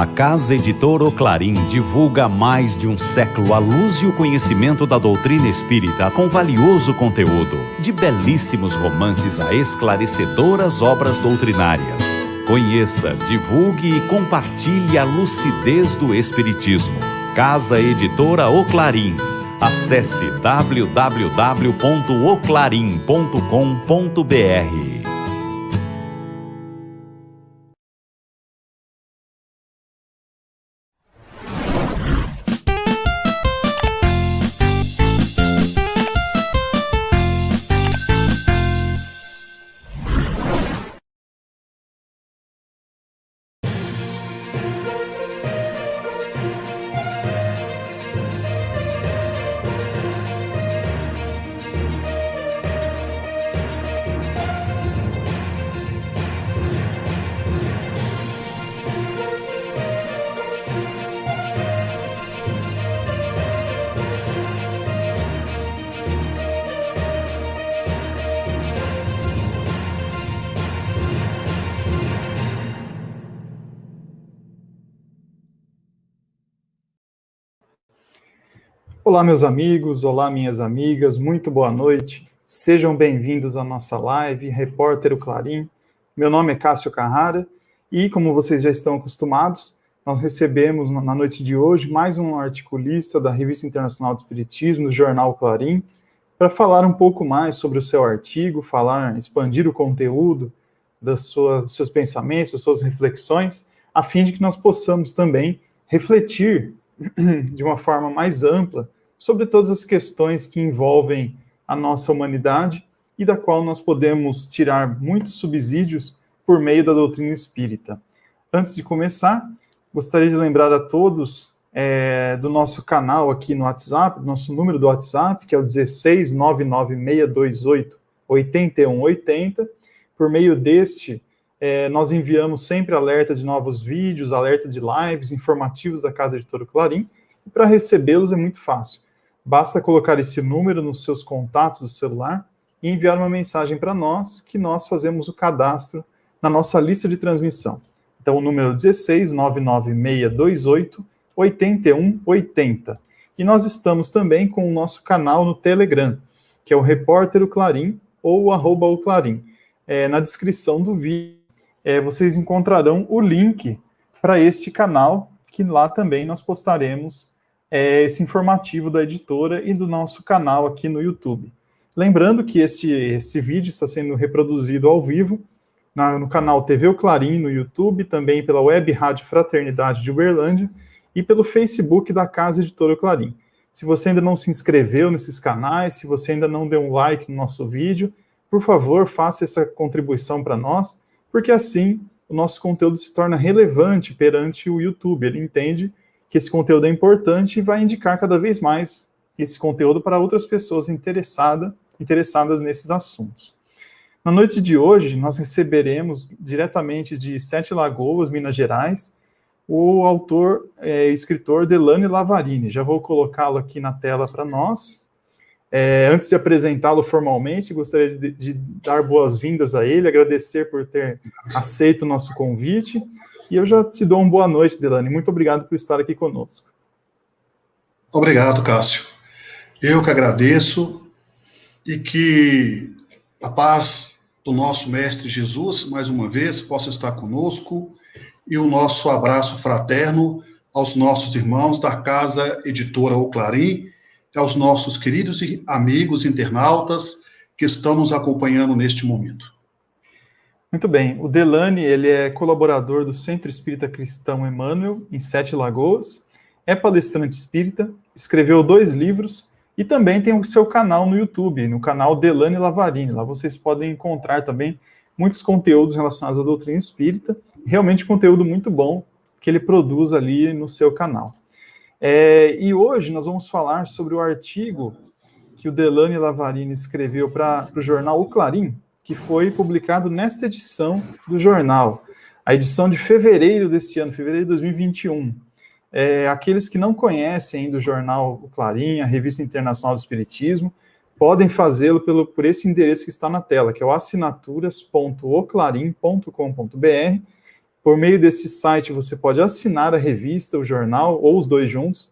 A Casa Editora O Clarim divulga há mais de um século a luz e o conhecimento da doutrina espírita com valioso conteúdo, de belíssimos romances a esclarecedoras obras doutrinárias. Conheça, divulgue e compartilhe a lucidez do Espiritismo. Casa Editora O Clarim. Acesse www.oclarim.com.br. Olá, meus amigos, olá, minhas amigas, muito boa noite. Sejam bem-vindos à nossa live, Repórter O Clarim. Meu nome é Cássio Carrara e, como vocês já estão acostumados, nós recebemos na noite de hoje mais um articulista da Revista Internacional do Espiritismo, do jornal O Clarim, para falar um pouco mais sobre o seu artigo, expandir o conteúdo dos seus pensamentos, das suas reflexões, a fim de que nós possamos também refletir de uma forma mais ampla sobre todas as questões que envolvem a nossa humanidade e da qual nós podemos tirar muitos subsídios por meio da doutrina espírita. Antes de começar, gostaria de lembrar a todos do nosso canal aqui no WhatsApp, do nosso número do WhatsApp, que é o 16 99628 8180. Por meio deste, nós enviamos sempre alerta de novos vídeos, alerta de lives, informativos da Casa Editora Clarim, e para recebê-los é muito fácil. Basta colocar esse número nos seus contatos do celular e enviar uma mensagem para nós, que nós fazemos o cadastro na nossa lista de transmissão. Então, o número é 16 99628 8180. E nós estamos também com o nosso canal no Telegram, que é o Repórter O Clarim ou o @oclarim. Na descrição do vídeo, vocês encontrarão o link para este canal, que lá também nós postaremos esse informativo da editora e do nosso canal aqui no YouTube. Lembrando que esse vídeo está sendo reproduzido ao vivo no canal TV O Clarim no YouTube, também pela Web Rádio Fraternidade de Uberlândia e pelo Facebook da Casa Editora O Clarim. Se você ainda não se inscreveu nesses canais, se você ainda não deu um like no nosso vídeo, por favor, faça essa contribuição para nós, porque assim o nosso conteúdo se torna relevante perante o YouTube. Ele entende que esse conteúdo é importante e vai indicar cada vez mais esse conteúdo para outras pessoas interessadas nesses assuntos. Na noite de hoje, nós receberemos diretamente de Sete Lagoas, Minas Gerais, o autor e escritor Delano Lavarini. Já vou colocá-lo aqui na tela para nós. Antes de apresentá-lo formalmente, gostaria de dar boas-vindas a ele, agradecer por ter aceito o nosso convite, e eu já te dou uma boa noite, Delano. Muito obrigado por estar aqui conosco. Obrigado, Cássio. Eu que agradeço, e que a paz do nosso Mestre Jesus, mais uma vez, possa estar conosco, e o nosso abraço fraterno aos nossos irmãos da Casa Editora O Clarim, aos nossos queridos amigos internautas que estão nos acompanhando neste momento. Muito bem. O Delano, ele é colaborador do Centro Espírita Cristão Emmanuel, em Sete Lagoas, é palestrante espírita, escreveu 2 livros e também tem o seu canal no YouTube, no canal Delano Lavarini. Lá vocês podem encontrar também muitos conteúdos relacionados à doutrina espírita, realmente conteúdo muito bom que ele produz ali no seu canal. E hoje nós vamos falar sobre o artigo que o Delano Lavarini escreveu para o jornal O Clarim, que foi publicado nesta edição do jornal, a edição de fevereiro desse ano, fevereiro de 2021. Aqueles que não conhecem ainda o jornal O Clarim, a Revista Internacional do Espiritismo, podem fazê-lo por esse endereço que está na tela, que é o assinaturas.oclarim.com.br, Por meio desse site, você pode assinar a revista, o jornal, ou os dois juntos,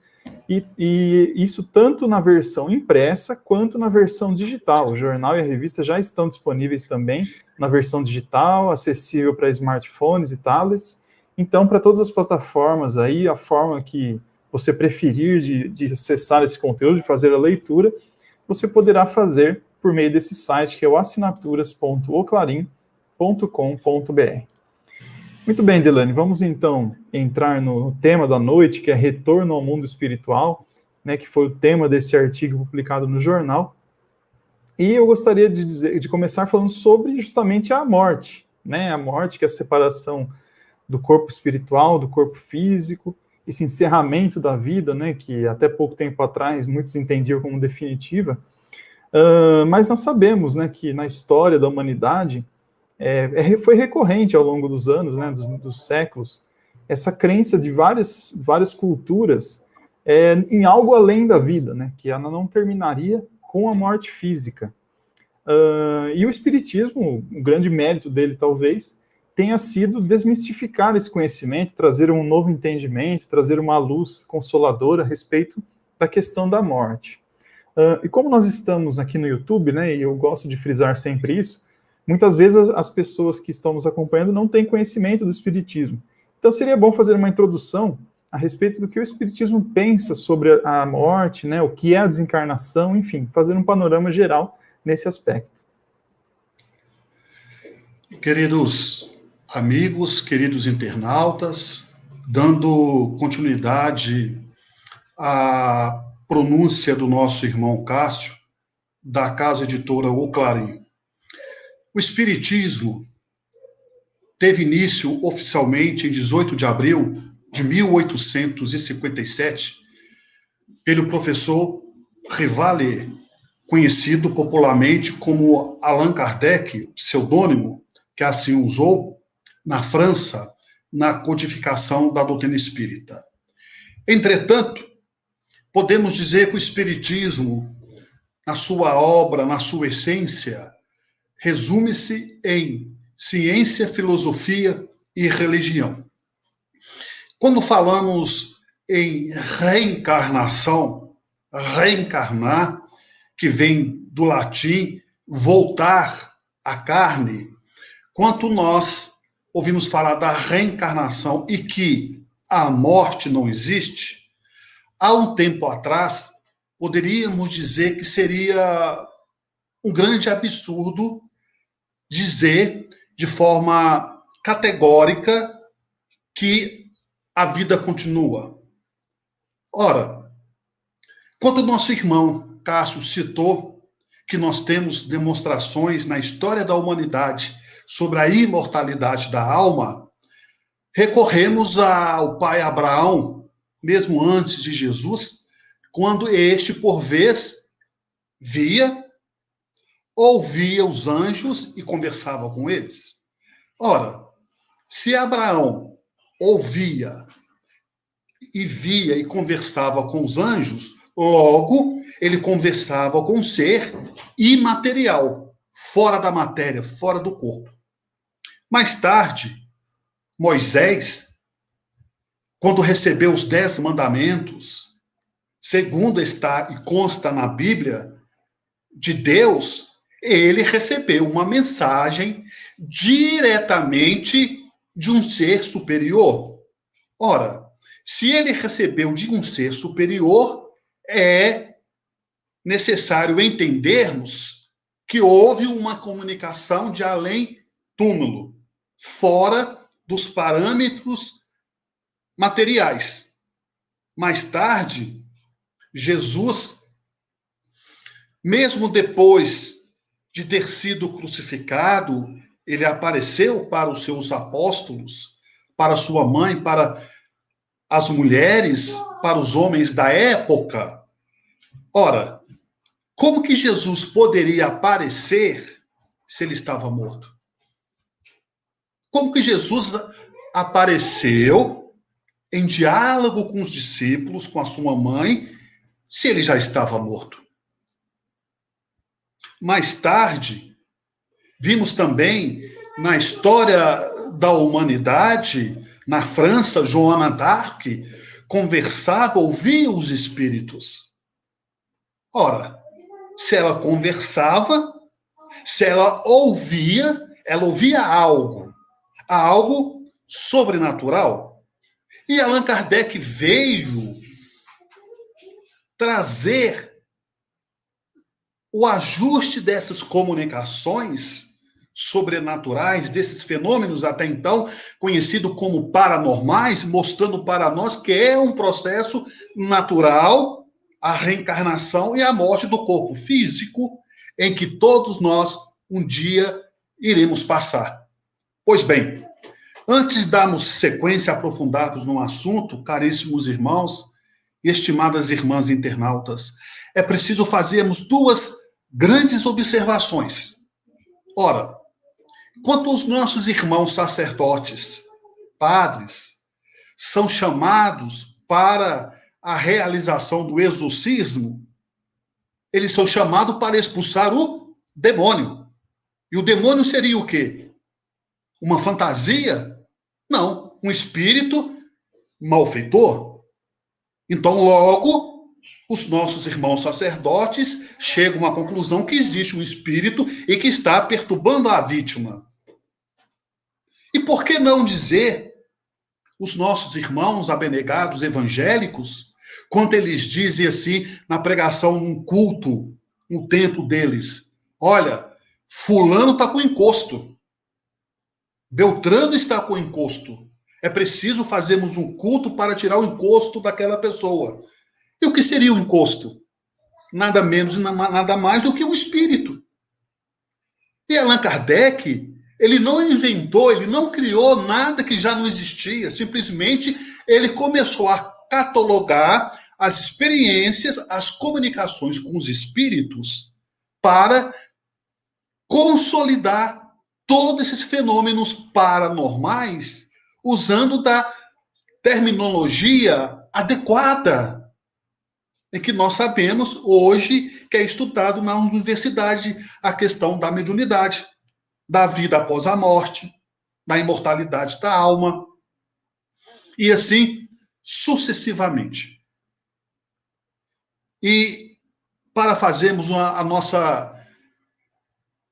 e isso tanto na versão impressa quanto na versão digital. O jornal e a revista já estão disponíveis também na versão digital, acessível para smartphones e tablets. Então, para todas as plataformas aí, a forma que você preferir de acessar esse conteúdo, de fazer a leitura, você poderá fazer por meio desse site, que é o assinaturas.oclarim.com.br. Muito bem, Delane, vamos então entrar no tema da noite, que é retorno ao mundo espiritual, né, que foi o tema desse artigo publicado no jornal. E eu gostaria de começar falando sobre justamente a morte, né, a morte, que é a separação do corpo espiritual, do corpo físico, esse encerramento da vida, né, que até pouco tempo atrás muitos entendiam como definitiva, mas nós sabemos, né, que na história da humanidade foi recorrente ao longo dos anos, né, dos séculos, essa crença de várias culturas em algo além da vida, né, que ela não terminaria com a morte física. E o Espiritismo, o grande mérito dele talvez, tenha sido desmistificar esse conhecimento, trazer um novo entendimento, trazer uma luz consoladora a respeito da questão da morte. E como nós estamos aqui no YouTube, né, e eu gosto de frisar sempre isso, muitas vezes as pessoas que estão nos acompanhando não têm conhecimento do Espiritismo. Então seria bom fazer uma introdução a respeito do que o Espiritismo pensa sobre a morte, né, o que é a desencarnação, enfim, fazer um panorama geral nesse aspecto. Queridos amigos, queridos internautas, dando continuidade à pronúncia do nosso irmão Cássio, da Casa Editora O Clarim. O Espiritismo teve início oficialmente em 18 de abril de 1857, pelo professor Rivalet, conhecido popularmente como Allan Kardec, pseudônimo que assim usou na França, na codificação da doutrina espírita. Entretanto, podemos dizer que o Espiritismo, na sua obra, na sua essência, resume-se em ciência, filosofia e religião. Quando falamos em reencarnação, reencarnar, que vem do latim voltar à carne, quanto nós ouvimos falar da reencarnação e que a morte não existe, há um tempo atrás, poderíamos dizer que seria um grande absurdo dizer de forma categórica que a vida continua. Ora, quando o nosso irmão Cássio citou que nós temos demonstrações na história da humanidade sobre a imortalidade da alma, recorremos ao pai Abraão, mesmo antes de Jesus, quando este, por vez, ouvia os anjos e conversava com eles. Ora, se Abraão ouvia e via e conversava com os anjos, logo ele conversava com um ser imaterial, fora da matéria, fora do corpo. Mais tarde, Moisés, quando recebeu os 10 mandamentos, segundo está e consta na Bíblia de Deus, ele recebeu uma mensagem diretamente de um ser superior. Ora, se ele recebeu de um ser superior, é necessário entendermos que houve uma comunicação de além-túmulo, fora dos parâmetros materiais. Mais tarde, Jesus, mesmo depois de ter sido crucificado, ele apareceu para os seus apóstolos, para sua mãe, para as mulheres, para os homens da época. Ora, como que Jesus poderia aparecer se ele estava morto? Como que Jesus apareceu em diálogo com os discípulos, com a sua mãe, se ele já estava morto? Mais tarde, vimos também na história da humanidade, na França, Joana d'Arc conversava, ouvia os espíritos. Ora, se ela conversava, se ela ouvia algo sobrenatural. E Allan Kardec veio trazer o ajuste dessas comunicações sobrenaturais, desses fenômenos até então conhecidos como paranormais, mostrando para nós que é um processo natural a reencarnação e a morte do corpo físico, em que todos nós um dia iremos passar. Pois bem, antes de darmos sequência aprofundados no assunto, caríssimos irmãos e estimadas irmãs internautas, é preciso fazermos duas grandes observações. Ora, quando os nossos irmãos sacerdotes, padres, são chamados para a realização do exorcismo, eles são chamados para expulsar o demônio. E o demônio seria o quê? Uma fantasia? Não, um espírito malfeitor. Então, logo, os nossos irmãos sacerdotes chegam à conclusão que existe um espírito e que está perturbando a vítima. E por que não dizer os nossos irmãos abnegados evangélicos, quando eles dizem assim, na pregação, num culto, no templo deles, olha, fulano está com encosto, Beltrano está com encosto, é preciso fazermos um culto para tirar o encosto daquela pessoa. E o que seria o encosto? Nada menos e nada mais do que um espírito. E Allan Kardec, ele não inventou, ele não criou nada que já não existia. Simplesmente ele começou a catalogar as experiências, as comunicações com os espíritos para consolidar todos esses fenômenos paranormais usando da terminologia adequada, em que nós sabemos hoje que é estudado na universidade a questão da mediunidade, da vida após a morte, da imortalidade da alma, e assim sucessivamente. E para fazermos a nossa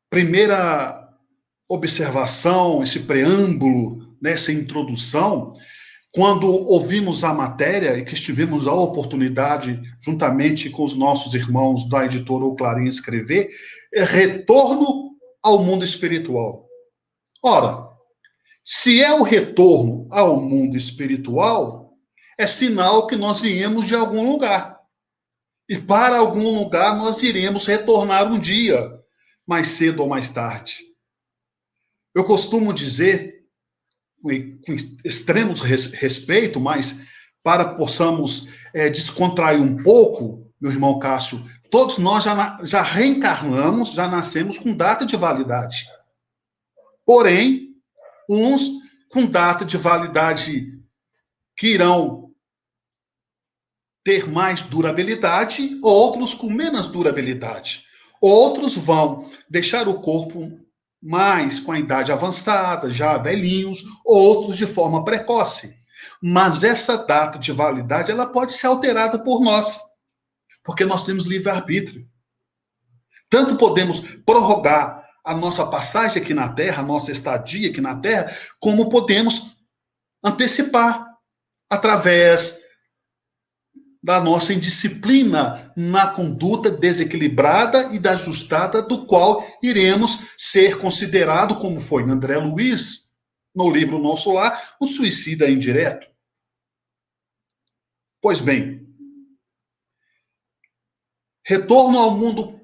primeira observação, esse preâmbulo, nessa introdução, quando ouvimos a matéria e que tivemos a oportunidade, juntamente com os nossos irmãos da editora O Clarim, escrever, é retorno ao mundo espiritual. Ora, se é o retorno ao mundo espiritual, é sinal que nós viemos de algum lugar. E para algum lugar nós iremos retornar um dia, mais cedo ou mais tarde. Eu costumo dizer, com extremo respeito, mas para possamos descontrair um pouco, meu irmão Cássio, todos nós já reencarnamos, já nascemos com data de validade. Porém, uns com data de validade que irão ter mais durabilidade, outros com menos durabilidade. Outros vão deixar o corpo mais com a idade avançada, já velhinhos, outros de forma precoce. Mas essa data de validade, ela pode ser alterada por nós, porque nós temos livre-arbítrio. Tanto podemos prorrogar a nossa passagem aqui na Terra, a nossa estadia aqui na Terra, como podemos antecipar através da nossa indisciplina na conduta desequilibrada e desajustada, do qual iremos ser considerado, como foi André Luiz, no livro Nosso Lar, o suicida indireto. Pois bem, retorno ao mundo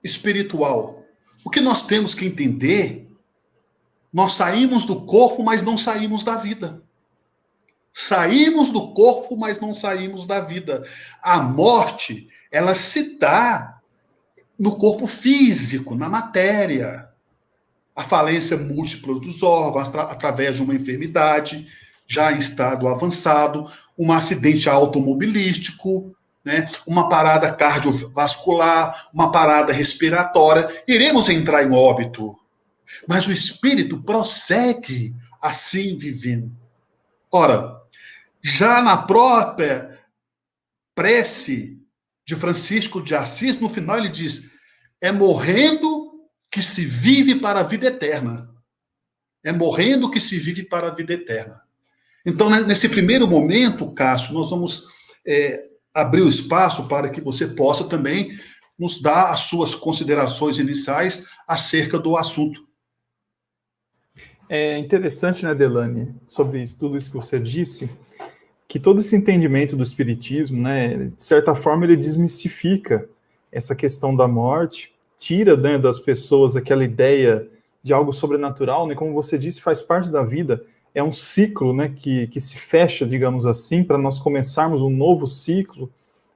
espiritual. O que nós temos que entender, nós saímos do corpo, mas não saímos da vida. Saímos do corpo, mas não saímos da vida. A morte, ela se dá no corpo físico, na matéria. A falência múltipla dos órgãos, através de uma enfermidade, já em estado avançado, um acidente automobilístico, né, uma parada cardiovascular, uma parada respiratória. Iremos entrar em óbito. Mas o espírito prossegue assim vivendo. Ora, já na própria prece de Francisco de Assis, no final ele diz: é morrendo que se vive para a vida eterna. É morrendo que se vive para a vida eterna. Então, nesse primeiro momento, Cássio, nós vamos abrir o espaço para que você possa também nos dar as suas considerações iniciais acerca do assunto. É interessante, né, Delane, sobre tudo isso que você disse, que todo esse entendimento do espiritismo, né, de certa forma ele desmistifica essa questão da morte, tira, né, das pessoas aquela ideia de algo sobrenatural, né, como você disse, faz parte da vida, é um ciclo, né, que se fecha, digamos assim, para nós começarmos um novo ciclo,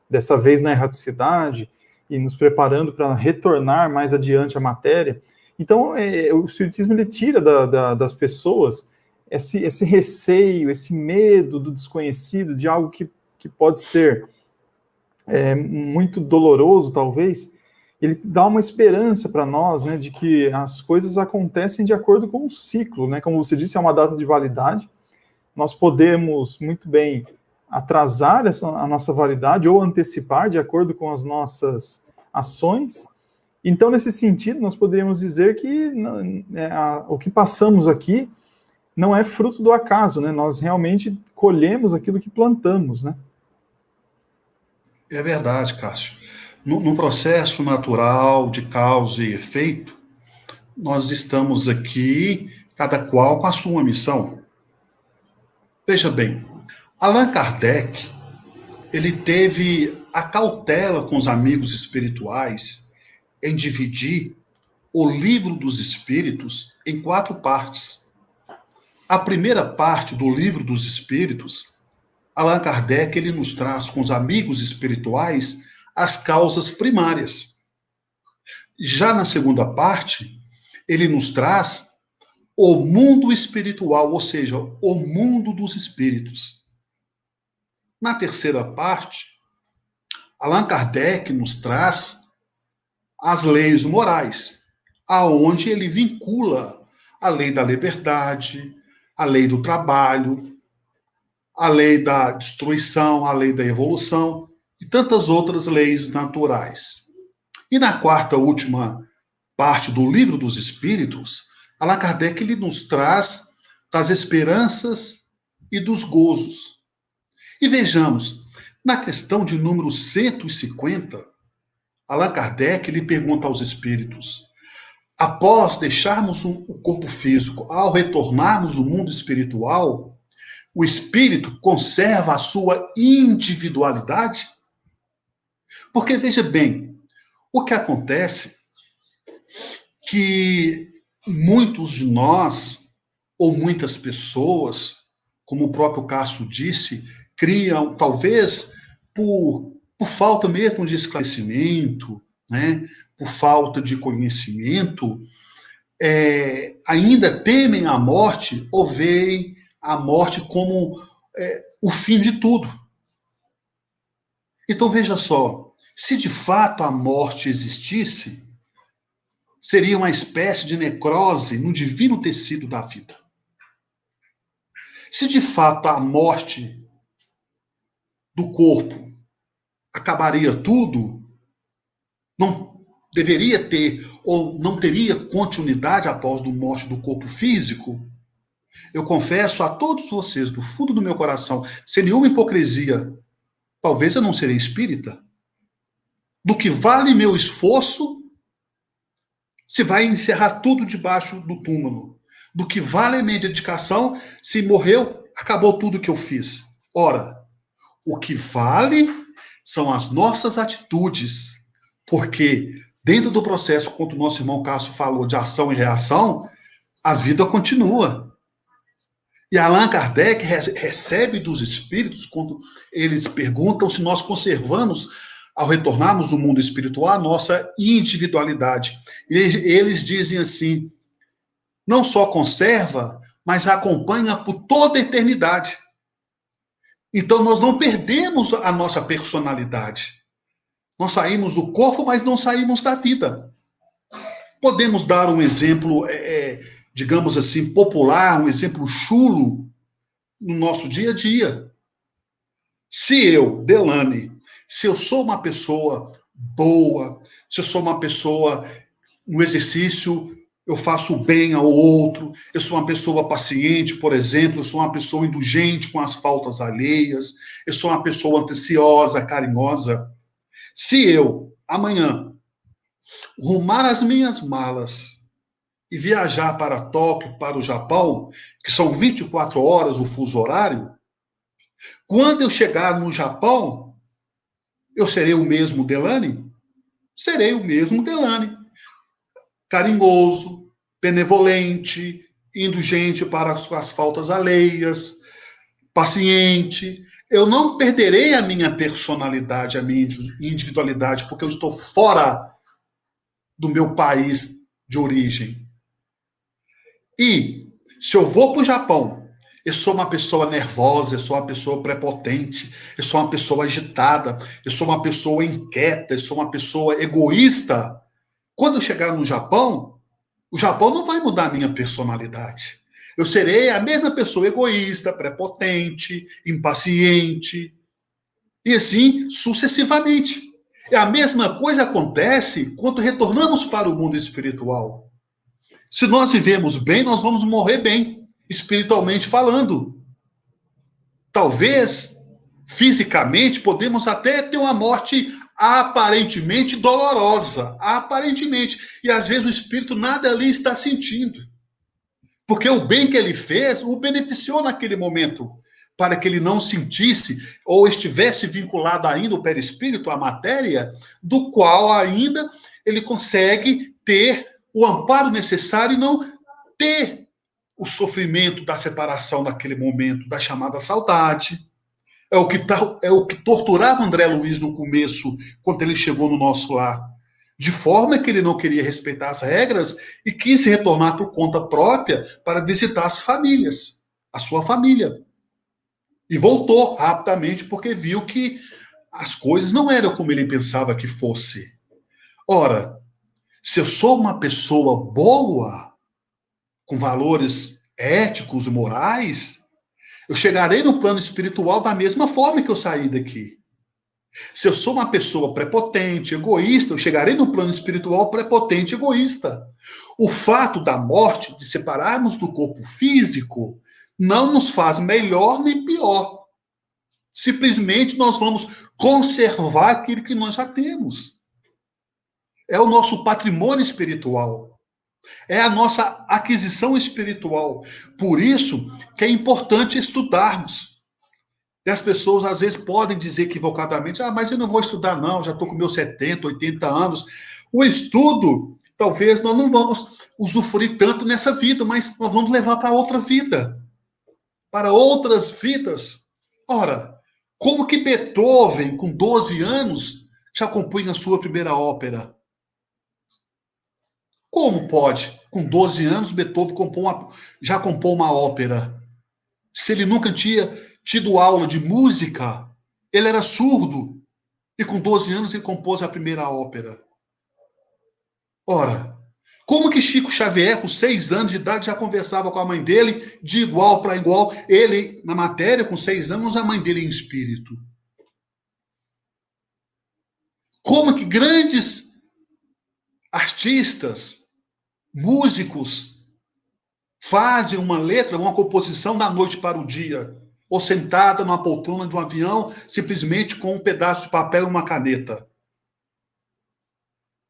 dessa vez na erraticidade, e nos preparando para retornar mais adiante à matéria. Então, o espiritismo ele tira das pessoas esse receio, esse medo do desconhecido, de algo que pode ser muito doloroso, talvez. Ele dá uma esperança para nós, né, de que as coisas acontecem de acordo com o ciclo, né? Como você disse, é uma data de validade. Nós podemos muito bem atrasar a nossa validade ou antecipar de acordo com as nossas ações. Então, nesse sentido, nós poderíamos dizer que o que passamos aqui não é fruto do acaso, né? Nós realmente colhemos aquilo que plantamos, né? É verdade, Cássio. No processo natural de causa e efeito, nós estamos aqui, cada qual com a sua missão. Veja bem, Allan Kardec, ele teve a cautela com os amigos espirituais em dividir o Livro dos Espíritos em 4 partes. A primeira parte do Livro dos Espíritos, Allan Kardec ele nos traz com os amigos espirituais as causas primárias. Já na segunda parte, ele nos traz o mundo espiritual, ou seja, o mundo dos espíritos. Na terceira parte, Allan Kardec nos traz as leis morais, aonde ele vincula a lei da liberdade, a lei do trabalho, a lei da destruição, a lei da evolução e tantas outras leis naturais. E na quarta última parte do Livro dos Espíritos, Allan Kardec ele nos traz das esperanças e dos gozos. E vejamos, na questão de número 150, Allan Kardec ele pergunta aos espíritos: após deixarmos o corpo físico, ao retornarmos ao mundo espiritual, o espírito conserva a sua individualidade? Porque, veja bem, o que acontece que muitos de nós, ou muitas pessoas, como o próprio Cássio disse, criam, talvez por falta mesmo de esclarecimento, né, por falta de conhecimento, ainda temem a morte ou veem a morte como o fim de tudo. Então veja só, se de fato a morte existisse, seria uma espécie de necrose no divino tecido da vida. Se de fato a morte do corpo acabaria tudo, não deveria ter ou não teria continuidade após a morte do corpo físico, eu confesso a todos vocês, do fundo do meu coração, sem nenhuma hipocrisia, talvez eu não serei espírita. Do que vale meu esforço se vai encerrar tudo debaixo do túmulo? Do que vale a minha dedicação se morreu, acabou tudo que eu fiz? Ora, o que vale são as nossas atitudes, porque dentro do processo, quando o nosso irmão Cássio falou de ação e reação, a vida continua. E Allan Kardec recebe dos espíritos, quando eles perguntam se nós conservamos, ao retornarmos do mundo espiritual, a nossa individualidade. E eles dizem assim: não só conserva, mas acompanha por toda a eternidade. Então nós não perdemos a nossa personalidade. Nós saímos do corpo, mas não saímos da vida. Podemos dar um exemplo digamos assim, popular, um exemplo chulo no nosso dia a dia. Se eu, Delane, se eu sou uma pessoa boa, se eu sou uma pessoa no exercício, eu faço o bem ao outro, eu sou uma pessoa paciente, por exemplo, eu sou uma pessoa indulgente com as faltas alheias, eu sou uma pessoa atenciosa, carinhosa. Se eu, amanhã, rumar as minhas malas e viajar para Tóquio, para o Japão, que são 24 horas o fuso horário, quando eu chegar no Japão, eu serei o mesmo Delane? Serei o mesmo Delane. Carinhoso, benevolente, indulgente para as faltas alheias, paciente. Eu não perderei a minha personalidade, a minha individualidade, porque eu estou fora do meu país de origem. E se eu vou para o Japão, eu sou uma pessoa nervosa, eu sou uma pessoa prepotente, eu sou uma pessoa agitada, eu sou uma pessoa inquieta, eu sou uma pessoa egoísta. Quando eu chegar no Japão, o Japão não vai mudar a minha personalidade. Eu serei a mesma pessoa egoísta, prepotente, impaciente, e assim sucessivamente. E a mesma coisa acontece quando retornamos para o mundo espiritual. Se nós vivemos bem, nós vamos morrer bem, espiritualmente falando. Talvez, fisicamente, podemos até ter uma morte aparentemente dolorosa, aparentemente. E às vezes o espírito nada ali está sentindo. Porque o bem que ele fez o beneficiou naquele momento, para que ele não sentisse ou estivesse vinculado ainda o perispírito à matéria, do qual ainda ele consegue ter o amparo necessário e não ter o sofrimento da separação naquele momento, da chamada saudade. É o que torturava André Luiz no começo, quando ele chegou no nosso lar. De forma que ele não queria respeitar as regras e quis retornar por conta própria para visitar as famílias, a sua família. E voltou rapidamente porque viu que as coisas não eram como ele pensava que fosse. Ora, se eu sou uma pessoa boa, com valores éticos e morais, eu chegarei no plano espiritual da mesma forma que eu saí daqui. Se eu sou uma pessoa prepotente, egoísta, eu chegarei no plano espiritual prepotente, egoísta. O fato da morte, de separarmos do corpo físico, não nos faz melhor nem pior. Simplesmente nós vamos conservar aquilo que nós já temos. É o nosso patrimônio espiritual. É a nossa aquisição espiritual. Por isso que é importante estudarmos. E as pessoas às vezes podem dizer equivocadamente, mas eu não vou estudar não, já estou com meus 70, 80 anos. O estudo, talvez nós não vamos usufruir tanto nessa vida, mas nós vamos levar para outra vida. Para outras vidas. Ora, como que Beethoven, com 12 anos, já compunha a sua primeira ópera? Como pode? Com 12 anos, Beethoven já compôs uma ópera. Se ele nunca tinha tido aula de música, ele era surdo. E com 12 anos ele compôs a primeira ópera. Ora, como que Chico Xavier, com 6 anos de idade, já conversava com a mãe dele de igual para igual? Ele, na matéria, com 6 anos, a mãe dele em espírito. Como que grandes artistas, músicos, fazem uma letra, uma composição da noite para o dia, ou sentada numa poltrona de um avião, simplesmente com um pedaço de papel e uma caneta.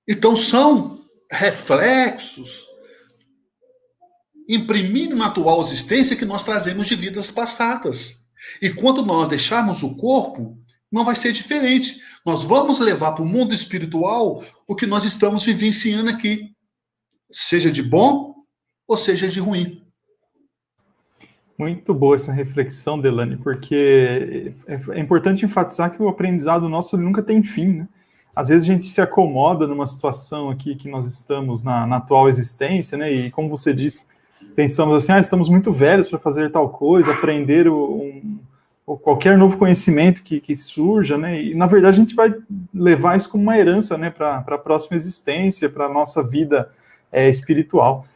Então são reflexos imprimindo na atual existência que nós trazemos de vidas passadas. E quando nós deixarmos o corpo, não vai ser diferente. Nós vamos levar para o mundo espiritual o que nós estamos vivenciando aqui. Seja de bom ou seja de ruim. Muito boa essa reflexão, Delane, porque é importante enfatizar que o aprendizado nosso nunca tem fim, né? Às vezes a gente se acomoda numa situação aqui que nós estamos na atual existência, né? E como você disse, pensamos assim, estamos muito velhos para fazer tal coisa, aprender qualquer novo conhecimento que surja, né? E na verdade a gente vai levar isso como uma herança, né? Para a próxima existência, para a nossa vida espiritual.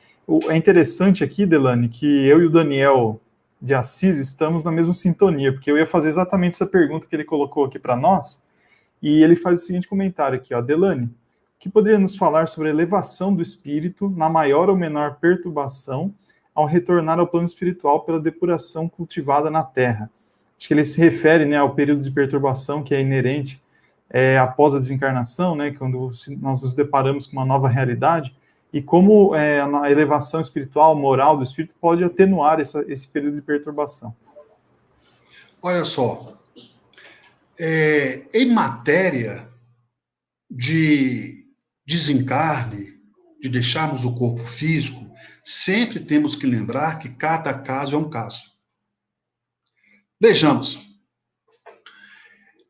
É interessante aqui, Delane, que eu e o Daniel de Assis estamos na mesma sintonia, porque eu ia fazer exatamente essa pergunta que ele colocou aqui para nós, e ele faz o seguinte comentário aqui, ó, Delane, o que poderia nos falar sobre a elevação do espírito na maior ou menor perturbação ao retornar ao plano espiritual pela depuração cultivada na Terra? Acho que ele se refere, né, ao período de perturbação que é inerente após a desencarnação, né, quando nós nos deparamos com uma nova realidade, e como a elevação espiritual, moral do espírito pode atenuar esse período de perturbação. Olha só, em matéria de desencarne, de deixarmos o corpo físico, sempre temos que lembrar que cada caso é um caso. Vejamos,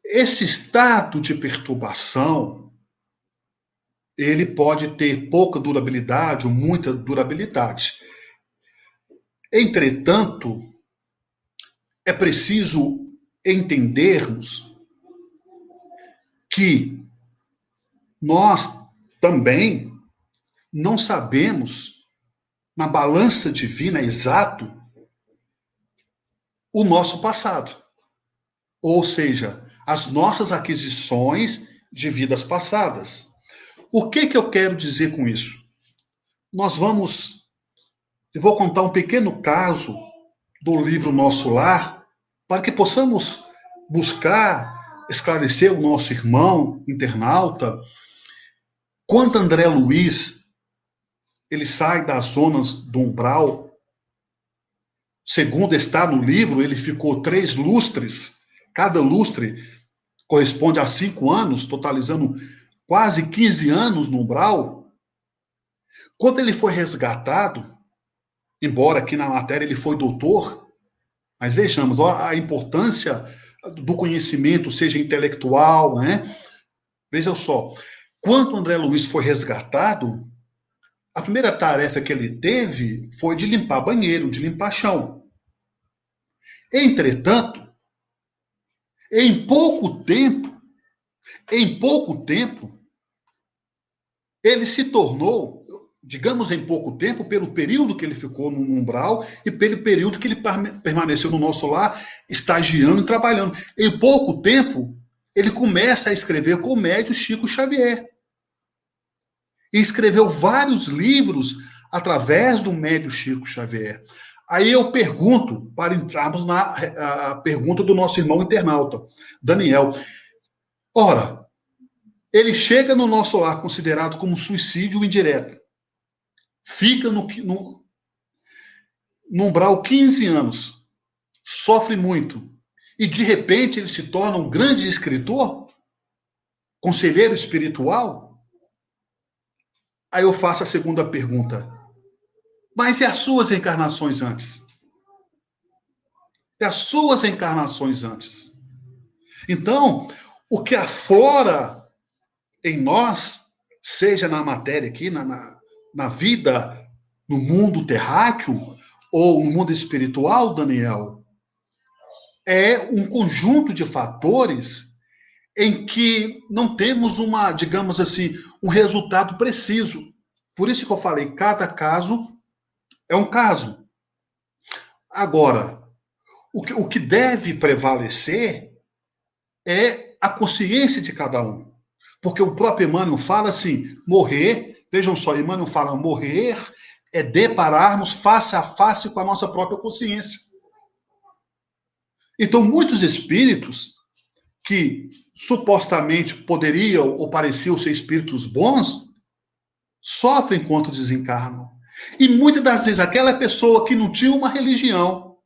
esse estado de perturbação, ele pode ter pouca durabilidade ou muita durabilidade. Entretanto, é preciso entendermos que nós também não sabemos, na balança divina exato, o nosso passado. Ou seja, as nossas aquisições de vidas passadas. O que eu quero dizer com isso? Eu vou contar um pequeno caso do livro Nosso Lar, para que possamos buscar esclarecer o nosso irmão internauta. Quando André Luiz ele sai das zonas do umbral, segundo está no livro, ele ficou 3 lustres, cada lustre corresponde a 5 anos, totalizando quase 15 anos no umbral. Quando ele foi resgatado, embora aqui na matéria ele foi doutor, mas vejamos a importância do conhecimento, seja intelectual, né? Veja só, quando André Luiz foi resgatado, a primeira tarefa que ele teve foi de limpar banheiro, de limpar chão. Entretanto, em pouco tempo, ele se tornou, digamos em pouco tempo, pelo período que ele ficou no umbral e pelo período que ele permaneceu no Nosso Lar, estagiando e trabalhando. Em pouco tempo, ele começa a escrever com o médium Chico Xavier. E escreveu vários livros através do médium Chico Xavier. Aí eu pergunto, para entrarmos na pergunta do nosso irmão internauta, Daniel. Ora, ele chega no Nosso Lar considerado como suicídio indireto. Fica no umbral 15 anos. Sofre muito. E, de repente, ele se torna um grande escritor? Conselheiro espiritual? Aí eu faço a segunda pergunta. Mas e as suas encarnações antes? E as suas encarnações antes? Então, o que aflora em nós, seja na matéria aqui, na vida, no mundo terráqueo, ou no mundo espiritual, Daniel, é um conjunto de fatores em que não temos digamos assim, um resultado preciso. Por isso que eu falei, cada caso é um caso. Agora, o que deve prevalecer é a consciência de cada um. Porque o próprio Emmanuel fala assim, morrer, vejam só, Emmanuel fala, morrer é depararmos face a face com a nossa própria consciência. Então, muitos espíritos que supostamente poderiam ou pareciam ser espíritos bons, sofrem enquanto desencarnam. E muitas das vezes aquela pessoa que não tinha uma religião,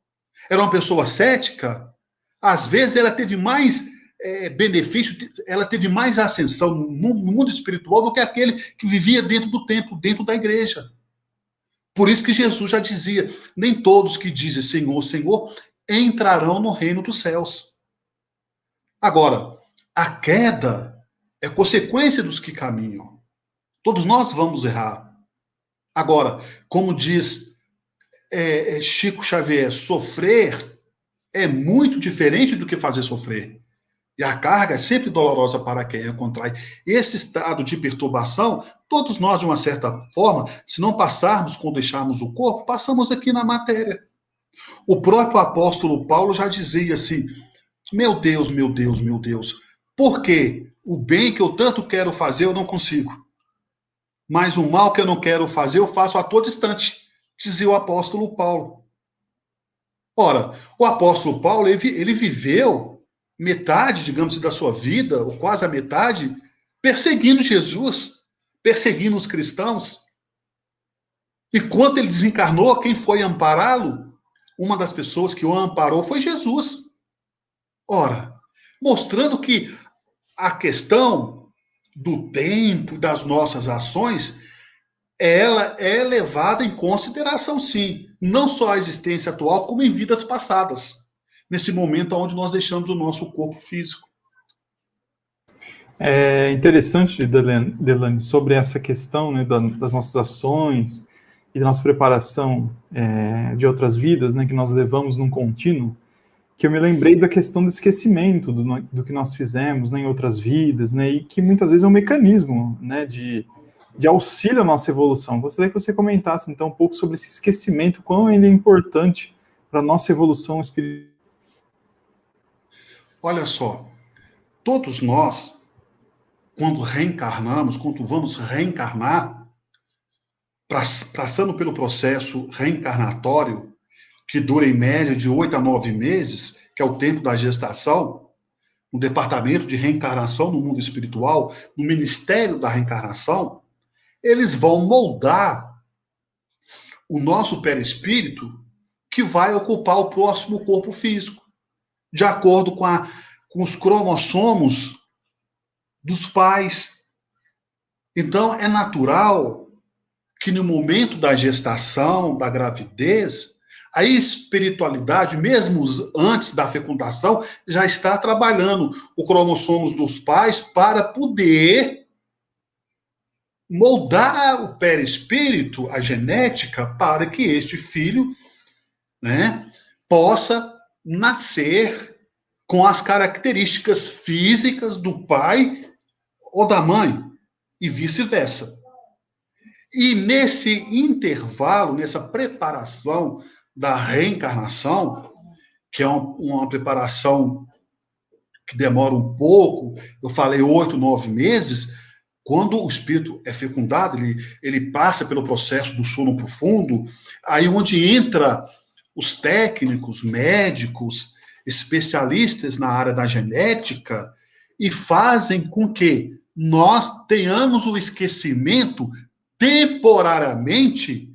era uma pessoa cética, às vezes ela teve mais benefício, ela teve mais ascensão no mundo espiritual do que aquele que vivia dentro do templo, dentro da igreja. Por isso que Jesus já dizia, nem todos que dizem Senhor, Senhor, entrarão no reino dos céus. Agora, a queda é consequência dos que caminham. Todos nós vamos errar. Agora, como diz Chico Xavier, sofrer é muito diferente do que fazer sofrer. E a carga é sempre dolorosa para quem a contrai. Esse estado de perturbação, todos nós, de uma certa forma, se não passarmos quando deixarmos o corpo, passamos aqui na matéria. O próprio apóstolo Paulo já dizia assim: meu Deus, meu Deus, meu Deus, por que o bem que eu tanto quero fazer eu não consigo? Mas o mal que eu não quero fazer eu faço a todo instante, dizia o apóstolo Paulo. Ora, o apóstolo Paulo, ele viveu metade, digamos, da sua vida, ou quase a metade, perseguindo Jesus, perseguindo os cristãos. E quando ele desencarnou, quem foi ampará-lo? Uma das pessoas que o amparou foi Jesus. Ora, mostrando que a questão do tempo, das nossas ações, ela é levada em consideração, sim. Não só a existência atual, como em vidas passadas. Nesse momento onde nós deixamos o nosso corpo físico. É interessante, Delane, sobre essa questão, né, das nossas ações e da nossa preparação de outras vidas, né, que nós levamos num contínuo, que eu me lembrei da questão do esquecimento do que nós fizemos, né, em outras vidas, né, e que muitas vezes é um mecanismo, né, de auxílio à nossa evolução. Gostaria que você comentasse, então, um pouco sobre esse esquecimento, quão ele é importante para a nossa evolução espiritual. Olha só, todos nós, quando reencarnamos, quando vamos reencarnar, passando pelo processo reencarnatório, que dura em média de 8 a 9 meses, que é o tempo da gestação, no departamento de reencarnação no mundo espiritual, no Ministério da Reencarnação, eles vão moldar o nosso perispírito que vai ocupar o próximo corpo físico, de acordo com os cromossomos dos pais. Então, é natural que no momento da gestação, da gravidez, a espiritualidade, mesmo antes da fecundação, já está trabalhando os cromossomos dos pais para poder moldar o perispírito, a genética, para que este filho, né, possa nascer com as características físicas do pai ou da mãe, e vice-versa. E nesse intervalo, nessa preparação da reencarnação, que é uma preparação que demora um pouco, eu falei 8, 9 meses, quando o espírito é fecundado, ele passa pelo processo do sono profundo, aí onde entra os técnicos, médicos, especialistas na área da genética, e fazem com que nós tenhamos o esquecimento temporariamente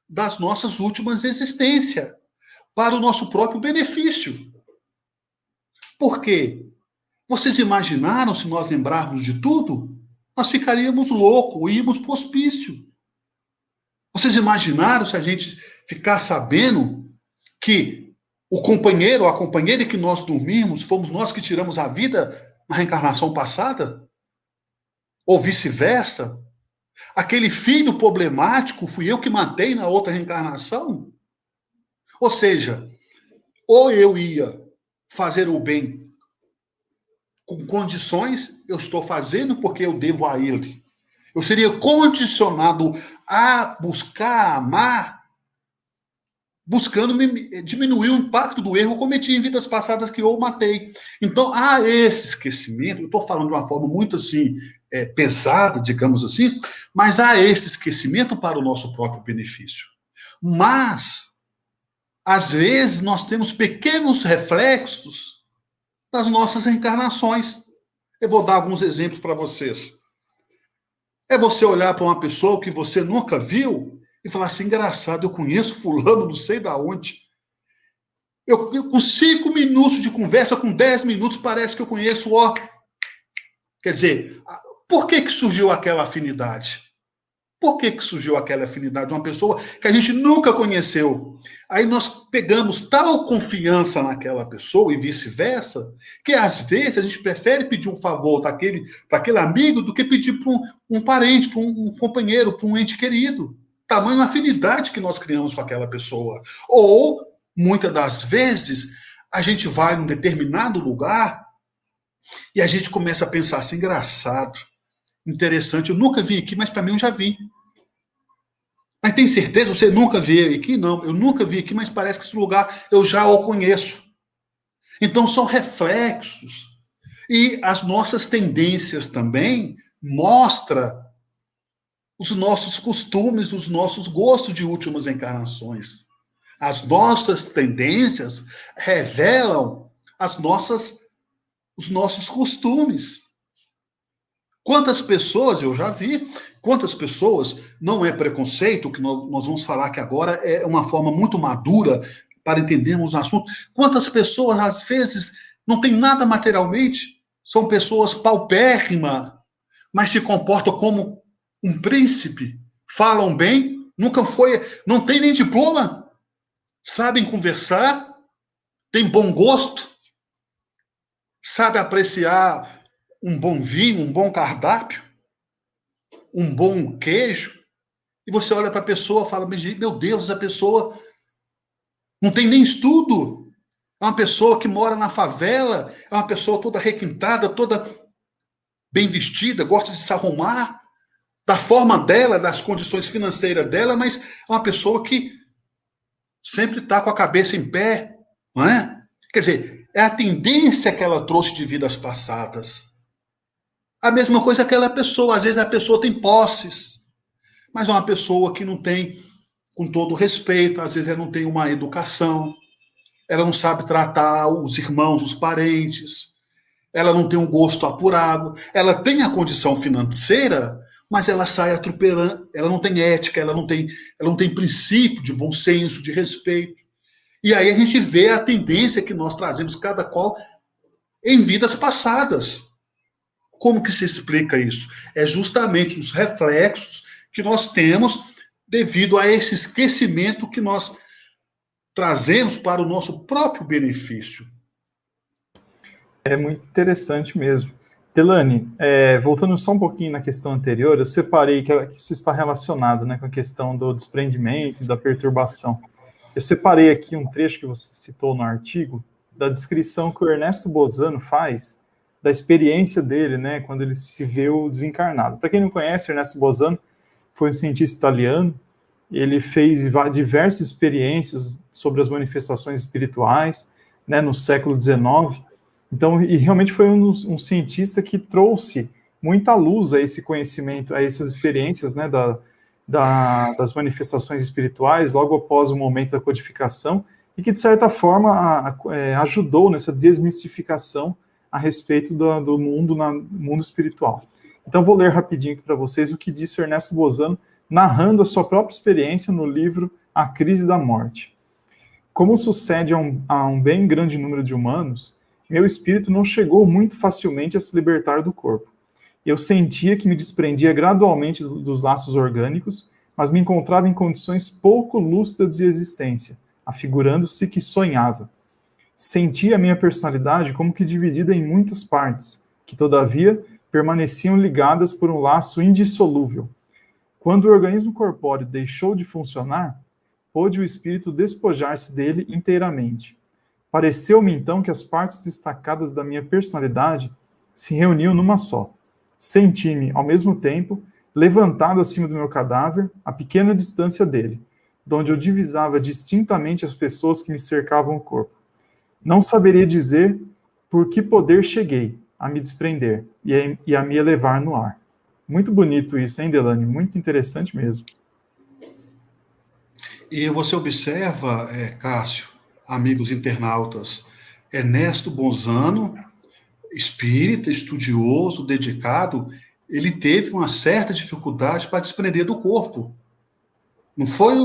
das nossas últimas existências, para o nosso próprio benefício. Por quê? Vocês imaginaram, se nós lembrarmos de tudo, nós ficaríamos loucos, íamos para o hospício. Vocês imaginaram se a gente ficar sabendo que o companheiro ou a companheira que nós dormimos, fomos nós que tiramos a vida na reencarnação passada? Ou vice-versa? Aquele filho problemático fui eu que matei na outra reencarnação? Ou seja, ou eu ia fazer o bem com condições, eu estou fazendo porque eu devo a ele. Eu seria condicionado a buscar, amar, buscando diminuir o impacto do erro que eu cometi em vidas passadas que eu matei. Então, há esse esquecimento, eu estou falando de uma forma muito assim, pesada, digamos assim, mas há esse esquecimento para o nosso próprio benefício. Mas, às vezes, nós temos pequenos reflexos das nossas reencarnações. Eu vou dar alguns exemplos para vocês. É você olhar para uma pessoa que você nunca viu e falar assim, engraçado, eu conheço fulano, não sei da onde. Eu com 5 minutos de conversa, com 10 minutos, parece que eu conheço, ó. Quer dizer, por que surgiu aquela afinidade? Por que surgiu aquela afinidade de uma pessoa que a gente nunca conheceu? Aí nós pegamos tal confiança naquela pessoa e vice-versa, que às vezes a gente prefere pedir um favor para aquele amigo do que pedir para um parente, para um companheiro, para um ente querido. Tamanha afinidade que nós criamos com aquela pessoa. Ou, muitas das vezes, a gente vai num determinado lugar E a gente começa a pensar assim, engraçado, interessante, eu nunca vim aqui, mas para mim eu já vim. Mas tem certeza, você nunca veio aqui? Não, eu nunca vi aqui, mas parece que esse lugar eu já o conheço. Então são reflexos. E as nossas tendências também mostram os nossos costumes, os nossos gostos de últimas encarnações. As nossas tendências revelam os nossos costumes. Quantas pessoas, eu já vi, quantas pessoas, não é preconceito, que nós vamos falar que agora é uma forma muito madura para entendermos o assunto, quantas pessoas, às vezes, não têm nada materialmente, são pessoas paupérrimas, mas se comportam como um príncipe, falam bem, não tem nem diploma, sabem conversar, têm bom gosto, sabem apreciar um bom vinho, um bom cardápio, um bom queijo, e você olha para a pessoa e fala, meu Deus, essa pessoa não tem nem estudo, é uma pessoa que mora na favela, é uma pessoa toda requintada, toda bem vestida, gosta de se arrumar, da forma dela, das condições financeiras dela, mas é uma pessoa que sempre está com a cabeça em pé, não é? Quer dizer, é a tendência que ela trouxe de vidas passadas. A mesma coisa aquela pessoa, às vezes a pessoa tem posses, mas é uma pessoa que não tem, com todo respeito, às vezes ela não tem uma educação, ela não sabe tratar os irmãos, os parentes, ela não tem um gosto apurado, ela tem a condição financeira, mas ela sai atropelando, ela não tem ética, ela não tem princípio de bom senso, de respeito. E aí a gente vê a tendência que nós trazemos, cada qual, em vidas passadas. Como que se explica isso? É justamente os reflexos que nós temos devido a esse esquecimento que nós trazemos para o nosso próprio benefício. É muito interessante mesmo. Delane, voltando só um pouquinho na questão anterior, eu separei que isso está relacionado, né, com a questão do desprendimento e da perturbação. Eu separei aqui um trecho que você citou no artigo, da descrição que o Ernesto Bozano faz da experiência dele, né, quando ele se viu desencarnado. Para quem não conhece, Ernesto Bozano foi um cientista italiano, ele fez diversas experiências sobre as manifestações espirituais, né, no século XIX. Então, e realmente foi um cientista que trouxe muita luz a esse conhecimento, a essas experiências, né, das manifestações espirituais, logo após o momento da codificação, e que, de certa forma, ajudou nessa desmistificação a respeito do mundo espiritual. Então, vou ler rapidinho aqui para vocês o que disse o Ernesto Bozano, narrando a sua própria experiência no livro A Crise da Morte. Como sucede a um bem grande número de humanos, meu espírito não chegou muito facilmente a se libertar do corpo. Eu sentia que me desprendia gradualmente dos laços orgânicos, mas me encontrava em condições pouco lúcidas de existência, afigurando-se que sonhava. Sentia a minha personalidade como que dividida em muitas partes, que, todavia, permaneciam ligadas por um laço indissolúvel. Quando o organismo corpóreo deixou de funcionar, pôde o espírito despojar-se dele inteiramente. Pareceu-me, então, que as partes destacadas da minha personalidade se reuniam numa só. Senti-me, ao mesmo tempo, levantado acima do meu cadáver, a pequena distância dele, donde eu divisava distintamente as pessoas que me cercavam o corpo. Não saberia dizer por que poder cheguei a me desprender e a me elevar no ar. Muito bonito isso, hein, Delane? Muito interessante mesmo. E você observa, Cássio, amigos internautas, Ernesto Bozano, espírita, estudioso, dedicado, ele teve uma certa dificuldade para desprender do corpo. Não foi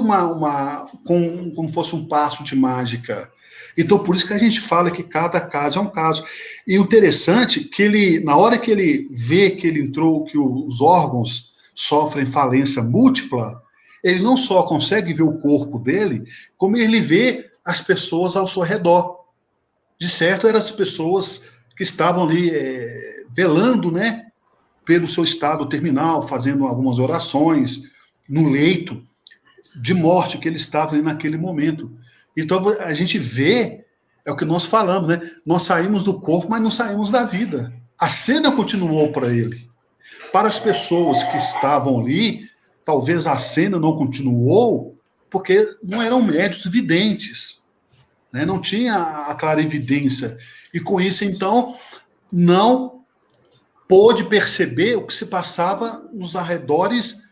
como fosse um passo de mágica. Então, por isso que a gente fala que cada caso é um caso. E o interessante é que ele, na hora que ele vê que ele entrou, que os órgãos sofrem falência múltipla, ele não só consegue ver o corpo dele, como ele vê as pessoas ao seu redor. De certo, eram as pessoas que estavam ali velando, né, pelo seu estado terminal, fazendo algumas orações no leito de morte que ele estava ali naquele momento. Então, a gente vê É o que nós falamos, né? Nós saímos do corpo, mas não saímos da vida. A cena continuou para ele. Para as pessoas que estavam ali, talvez a cena não continuou, porque não eram médios videntes, né? Não tinha a clarividência. E com isso, então, não pôde perceber o que se passava nos arredores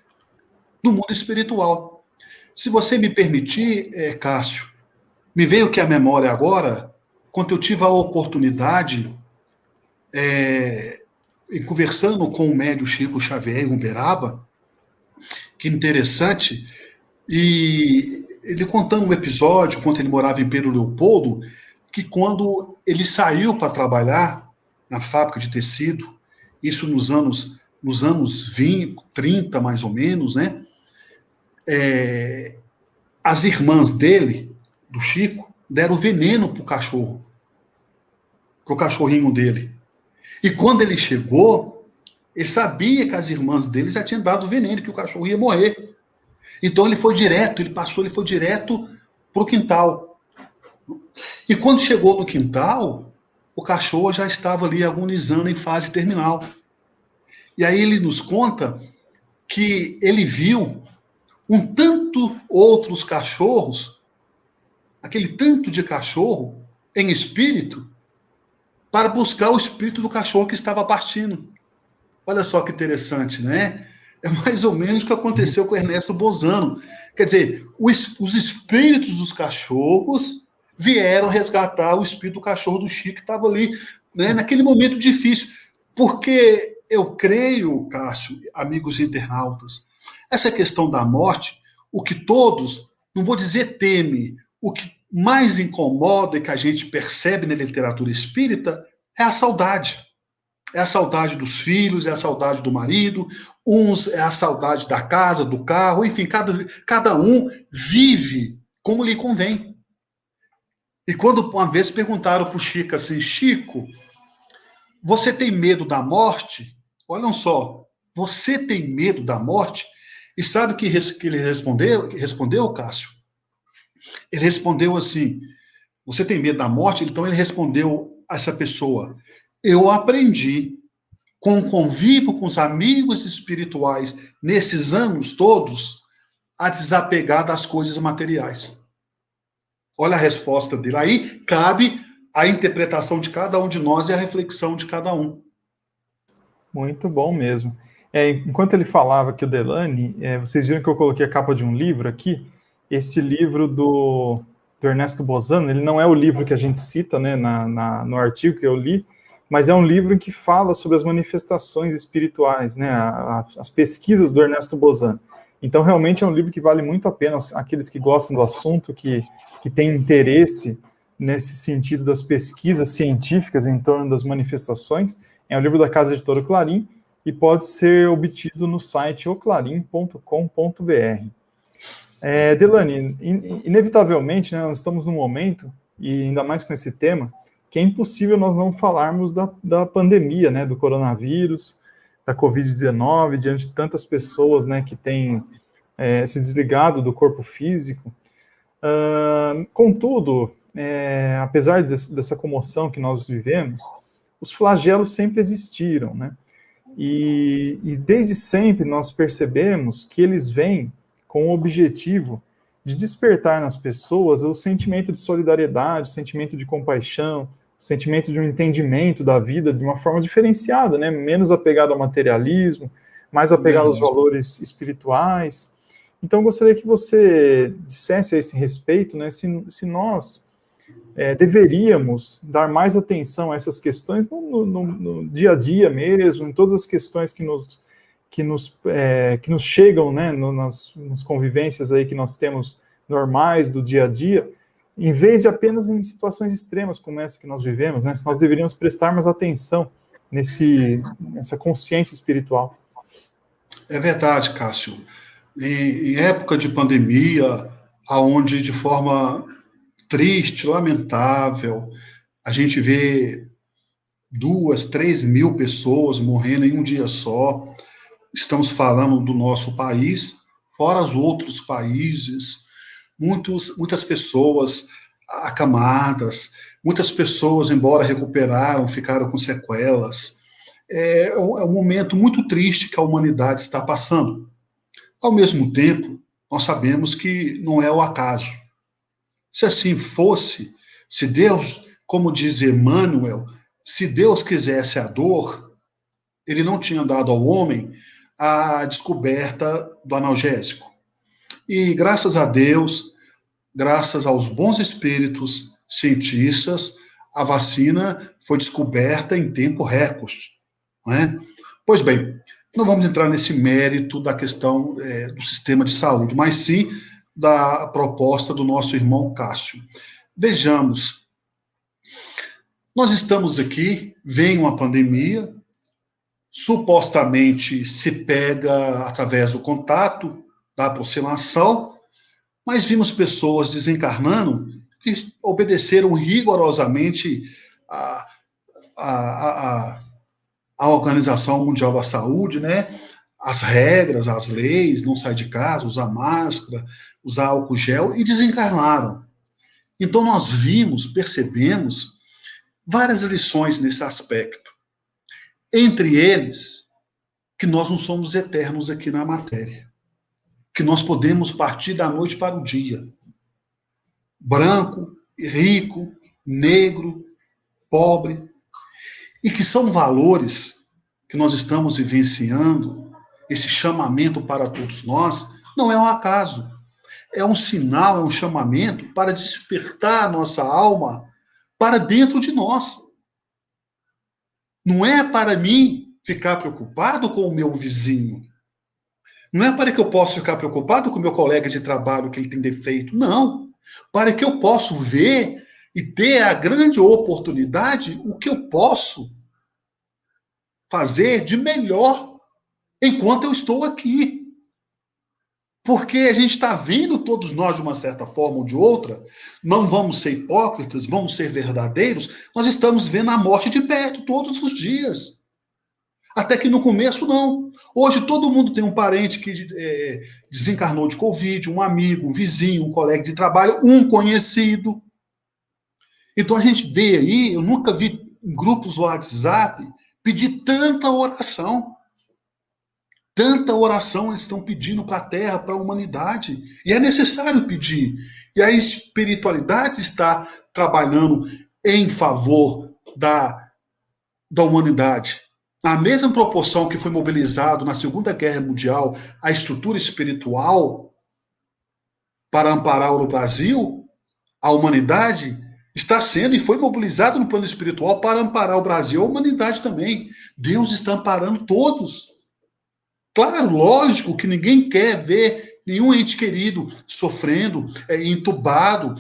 do mundo espiritual. Se você me permitir, Cássio, me veio que a memória agora, quando eu tive a oportunidade, em conversando com o médium Chico Xavier em Uberaba, que interessante, e ele contando um episódio, quando ele morava em Pedro Leopoldo, que quando ele saiu para trabalhar na fábrica de tecido, isso nos anos 20, 30 mais ou menos, né? As irmãs dele, do Chico, deram veneno pro cachorrinho dele. E quando ele chegou, ele sabia que as irmãs dele já tinham dado veneno, que o cachorro ia morrer. Então ele foi direto pro quintal. E quando chegou no quintal, o cachorro já estava ali agonizando em fase terminal. E aí ele nos conta que ele viu um tanto outros cachorros, aquele tanto de cachorro em espírito, para buscar o espírito do cachorro que estava partindo. Olha só que interessante, né? É mais ou menos o que aconteceu com o Ernesto Bozano. Quer dizer, os espíritos dos cachorros vieram resgatar o espírito do cachorro do Chico, que estava ali, né, naquele momento difícil. Porque eu creio, Cássio, amigos internautas, essa questão da morte, o que todos, não vou dizer teme, o que mais incomoda e que a gente percebe na literatura espírita é a saudade. É a saudade dos filhos, é a saudade do marido, uns é a saudade da casa, do carro, enfim, cada um vive como lhe convém. E quando uma vez perguntaram para o Chico assim, Chico, você tem medo da morte? Olhem só, você tem medo da morte? E sabe o que ele respondeu, Cássio? Ele respondeu assim, você tem medo da morte? Então ele respondeu a essa pessoa, eu aprendi com o convívio com os amigos espirituais nesses anos todos a desapegar das coisas materiais. Olha a resposta dele. Aí cabe a interpretação de cada um de nós e a reflexão de cada um. Muito bom mesmo. Enquanto ele falava que o Delany, vocês viram que eu coloquei a capa de um livro aqui. Esse livro do Ernesto Bozano, ele não é o livro que a gente cita, né, no artigo que eu li, mas é um livro em que fala sobre as manifestações espirituais, né, as pesquisas do Ernesto Bozano. Então, realmente é um livro que vale muito a pena, aqueles que gostam do assunto, que têm interesse nesse sentido das pesquisas científicas em torno das manifestações. É um livro da Casa Editora Clarim e pode ser obtido no site oclarim.com.br. Delany, inevitavelmente, né, nós estamos num momento, e ainda mais com esse tema, que é impossível nós não falarmos da pandemia, né, do coronavírus, da Covid-19, diante de tantas pessoas, né, que têm se desligado do corpo físico. Contudo, apesar dessa comoção que nós vivemos, os flagelos sempre existiram, né? E desde sempre nós percebemos que eles vêm com o objetivo de despertar nas pessoas o sentimento de solidariedade, o sentimento de compaixão, o sentimento de um entendimento da vida de uma forma diferenciada, né? Menos apegado ao materialismo, mais apegado aos valores espirituais. Então, eu gostaria que você dissesse a esse respeito, né, se nós deveríamos dar mais atenção a essas questões no dia a dia mesmo, em todas as questões que nos chegam, né, nas convivências aí que nós temos normais do dia a dia, em vez de apenas em situações extremas como essa que nós vivemos, né, se nós deveríamos prestar mais atenção nessa consciência espiritual. É verdade, Cássio. Em época de pandemia, onde de forma triste, lamentável, a gente vê 2, 3 mil pessoas morrendo em um dia só. Estamos falando do nosso país, fora os outros países, muitas pessoas acamadas, Muitas pessoas, embora recuperaram, ficaram com sequelas. É um momento muito triste que a humanidade está passando. Ao mesmo tempo, nós sabemos que não é o acaso. Se assim fosse, se Deus, como diz Emmanuel, se Deus quisesse a dor, ele não tinha dado ao homem a descoberta do analgésico. E graças a Deus, graças aos bons espíritos cientistas, a vacina foi descoberta em tempo recorde. Não é? Pois bem, não vamos entrar nesse mérito da questão do sistema de saúde, mas sim da proposta do nosso irmão Cássio. Vejamos, nós estamos aqui, vem uma pandemia, supostamente se pega através do contato, da aproximação, mas vimos pessoas desencarnando que obedeceram rigorosamente a Organização Mundial da Saúde, né? As regras, as leis, não sair de casa, usar máscara, usar álcool gel, e desencarnaram. Então nós vimos, percebemos várias lições nesse aspecto. Entre eles, que nós não somos eternos aqui na matéria. Que nós podemos partir da noite para o dia. Branco, rico, negro, pobre. E que são valores que nós estamos vivenciando, esse chamamento para todos nós, não é um acaso. É um sinal, é um chamamento para despertar a nossa alma para dentro de nós. Não é para mim ficar preocupado com o meu vizinho. Não é para que eu possa ficar preocupado com o meu colega de trabalho que ele tem defeito. Não. Para que eu possa ver e ter a grande oportunidade o que eu posso fazer de melhor enquanto eu estou aqui. Porque a gente está vendo, todos nós, de uma certa forma ou de outra, não vamos ser hipócritas, vamos ser verdadeiros, nós estamos vendo a morte de perto todos os dias. Até que no começo, não. Hoje todo mundo tem um parente que desencarnou de Covid, um amigo, um vizinho, um colega de trabalho, um conhecido. Então a gente vê aí, eu nunca vi em grupos do WhatsApp pedir tanta oração. Tanta oração eles estão pedindo para a Terra, para a humanidade. E é necessário pedir. E a espiritualidade está trabalhando em favor da humanidade. Na mesma proporção que foi mobilizado na Segunda Guerra Mundial a estrutura espiritual para amparar o Brasil, a humanidade está sendo e foi mobilizado no plano espiritual para amparar o Brasil, a humanidade também. Deus está amparando todos. Claro, lógico que ninguém quer ver nenhum ente querido sofrendo, entubado,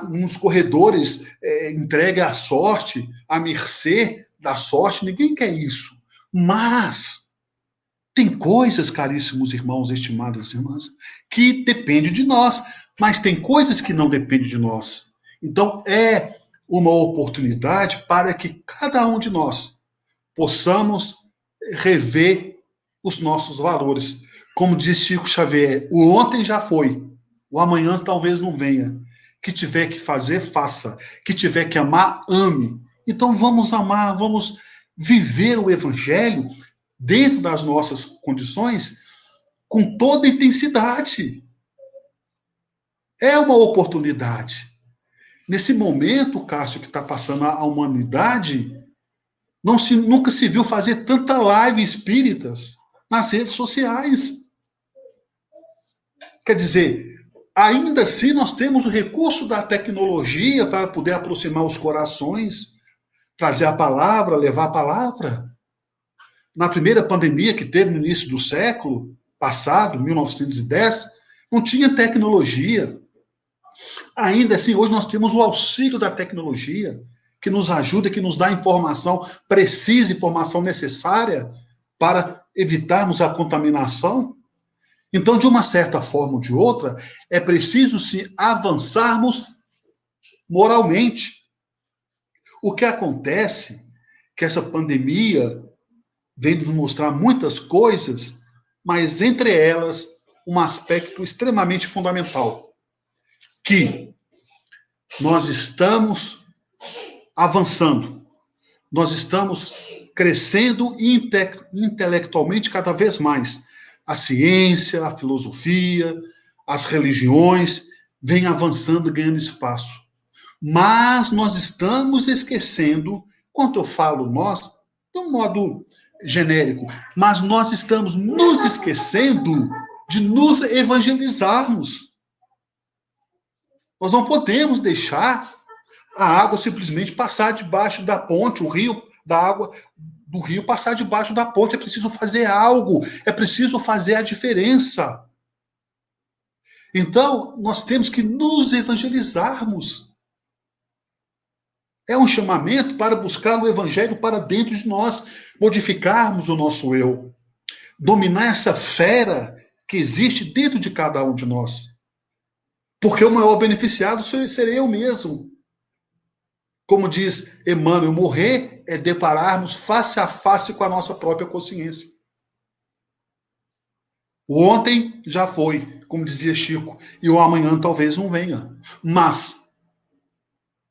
nos corredores, entregue à sorte, à mercê da sorte. Ninguém quer isso. Mas tem coisas, caríssimos irmãos, estimadas irmãs, que dependem de nós, mas tem coisas que não dependem de nós. Então, é uma oportunidade para que cada um de nós possamos rever os nossos valores. Como diz Chico Xavier, o ontem já foi, o amanhã talvez não venha. Que tiver que fazer, faça. Que tiver que amar, ame. Então vamos amar, vamos viver o Evangelho dentro das nossas condições com toda intensidade. É uma oportunidade. Nesse momento, Cássio, que está passando a humanidade, nunca se viu fazer tanta live espíritas nas redes sociais. Quer dizer, ainda assim nós temos o recurso da tecnologia para poder aproximar os corações, trazer a palavra, levar a palavra. Na primeira pandemia que teve no início do século passado, 1910, não tinha tecnologia. Ainda assim, hoje nós temos o auxílio da tecnologia, que nos ajuda, que nos dá informação precisa, informação necessária para evitarmos a contaminação. Então, de uma certa forma ou de outra, é preciso se avançarmos moralmente. O que acontece é que essa pandemia vem nos mostrar muitas coisas, mas entre elas um aspecto extremamente fundamental, que nós estamos avançando. Nós estamos crescendo intelectualmente cada vez mais. A ciência, a filosofia, as religiões vêm avançando e ganhando espaço. Mas nós estamos esquecendo, quando eu falo nós, de um modo genérico, mas nós estamos nos esquecendo de nos evangelizarmos. Nós não podemos deixar a água simplesmente passar debaixo da ponte, a água do rio passar debaixo da ponte. É preciso fazer algo, é preciso fazer a diferença. Então, nós temos que nos evangelizarmos. É um chamamento para buscar o evangelho para dentro de nós, modificarmos o nosso eu, dominar essa fera que existe dentro de cada um de nós. Porque o maior beneficiado serei eu mesmo. Como diz Emmanuel, morrer é depararmos face a face com a nossa própria consciência. O ontem já foi, como dizia Chico, e o amanhã talvez não venha. Mas,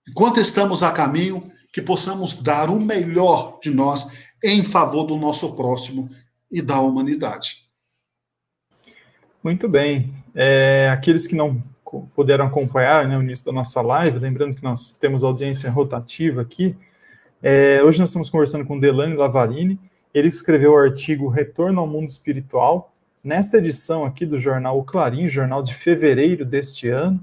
enquanto estamos a caminho, que possamos dar o melhor de nós em favor do nosso próximo e da humanidade. Muito bem. Aqueles que não puderam acompanhar, né, o início da nossa live, lembrando que nós temos audiência rotativa aqui, hoje nós estamos conversando com Delane Lavarini. Ele escreveu o artigo Retorno ao Mundo Espiritual, nesta edição aqui do jornal O Clarim, jornal de fevereiro deste ano.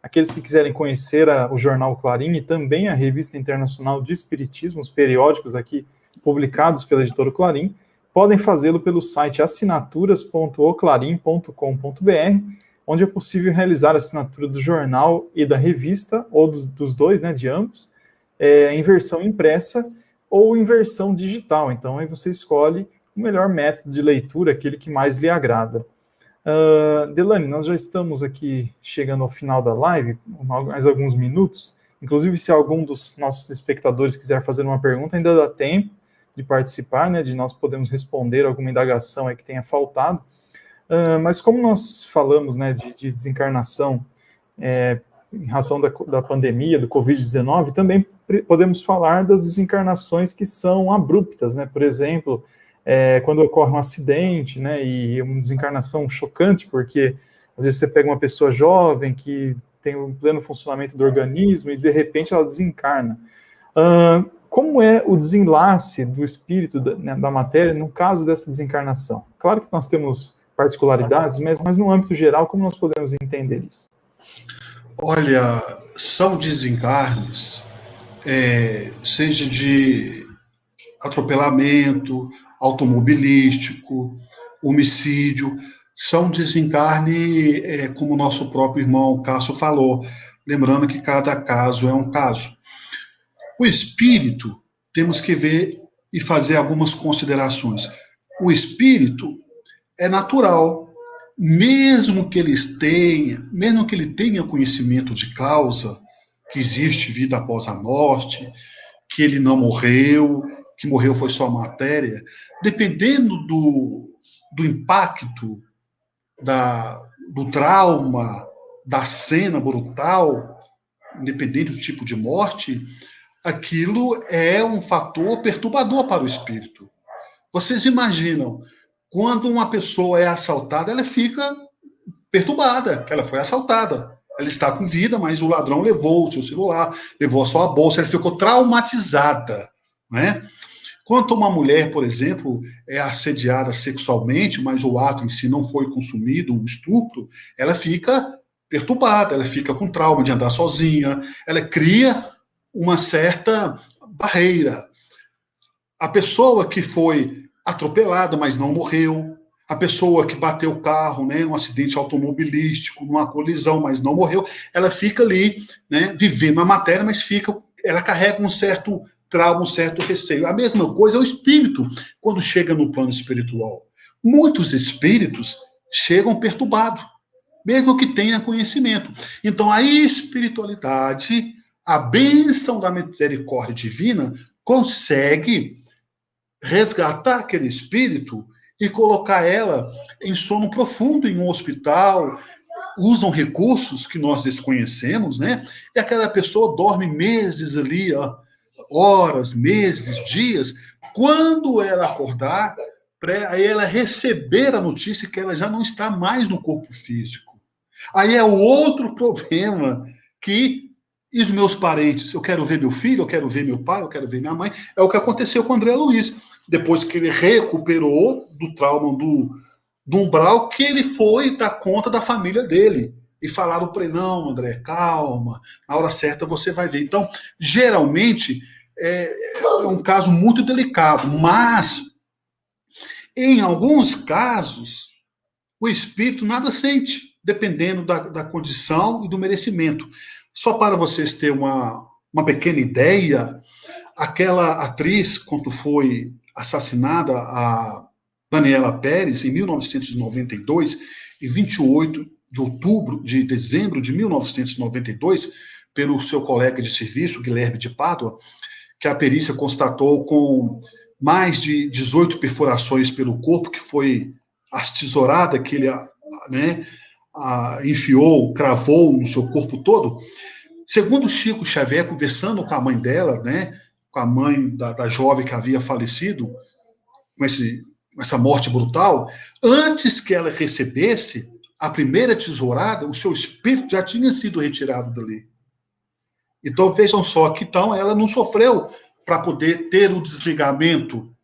Aqueles que quiserem conhecer o jornal O Clarim e também a Revista Internacional de Espiritismo, os periódicos aqui publicados pela editora O Clarim, podem fazê-lo pelo site assinaturas.oclarim.com.br, onde é possível realizar a assinatura do jornal e da revista, ou dos dois, né, de ambos, em versão impressa ou em versão digital. Então, aí você escolhe o melhor método de leitura, aquele que mais lhe agrada. Delane, nós já estamos aqui chegando ao final da live, mais alguns minutos. Inclusive, se algum dos nossos espectadores quiser fazer uma pergunta, ainda dá tempo de participar, né, de nós podermos responder alguma indagação aí que tenha faltado. Mas como nós falamos, né, de desencarnação em razão da pandemia, do Covid-19, também podemos falar das desencarnações que são abruptas, né? Por exemplo, quando ocorre um acidente, né, e uma desencarnação chocante, porque às vezes você pega uma pessoa jovem que tem um pleno funcionamento do organismo e de repente ela desencarna. Como é o desenlace do espírito, da matéria, no caso dessa desencarnação? Claro que nós temos particularidades, mas no âmbito geral, como nós podemos entender isso? Olha, são desencarnes, seja de atropelamento, automobilístico, homicídio, são desencarne, como o nosso próprio irmão Cássio falou, lembrando que cada caso é um caso. O espírito, temos que ver e fazer algumas considerações. O espírito é natural, mesmo que ele tenha conhecimento de causa, que existe vida após a morte, que ele não morreu, que morreu foi só matéria, dependendo do impacto, do trauma, da cena brutal, independente do tipo de morte, aquilo é um fator perturbador para o espírito. Vocês imaginam, quando uma pessoa é assaltada, ela fica perturbada, que ela foi assaltada. Ela está com vida, mas o ladrão levou o seu celular, levou a sua bolsa, ela ficou traumatizada, né? Quando uma mulher, por exemplo, é assediada sexualmente, mas o ato em si não foi consumido, um estupro, ela fica perturbada, ela fica com trauma de andar sozinha, ela cria uma certa barreira. A pessoa que foi atropelada, mas não morreu, a pessoa que bateu o carro, né, num acidente automobilístico, numa colisão, mas não morreu, ela fica ali, né, vivendo a matéria, mas ela carrega um certo trauma, um certo receio. A mesma coisa é o espírito, quando chega no plano espiritual. Muitos espíritos chegam perturbados, mesmo que tenha conhecimento. Então, a espiritualidade, a bênção da misericórdia divina, consegue resgatar aquele espírito e colocar ela em sono profundo em um hospital. Usam recursos que nós desconhecemos, né? E aquela pessoa dorme meses ali, ó, horas, meses, dias, quando ela acordar, aí ela receber a notícia que ela já não está mais no corpo físico. Aí é o outro problema que e os meus parentes, eu quero ver meu filho, eu quero ver meu pai, eu quero ver minha mãe. É o que aconteceu com o André Luiz. Depois que ele recuperou do trauma do umbral, que ele foi dar conta da família dele. E falaram para ele, não, André, calma, na hora certa você vai ver. Então, geralmente, é um caso muito delicado, mas, em alguns casos, o espírito nada sente, dependendo da condição e do merecimento. Só para vocês terem uma pequena ideia, aquela atriz, quando foi assassinada, a Daniela Pérez, em 1992, em 28 de dezembro de 1992, pelo seu colega de serviço, Guilherme de Pádua, que a perícia constatou com mais de 18 perfurações pelo corpo, que foi a tesourada que ele enfiou, cravou no seu corpo todo. Segundo Chico Xavier, conversando com a mãe dela, com a mãe da jovem que havia falecido, com essa morte brutal, antes que ela recebesse a primeira tesourada, o seu espírito já tinha sido retirado dali. Então, vejam só que então ela não sofreu para poder ter o desligamento.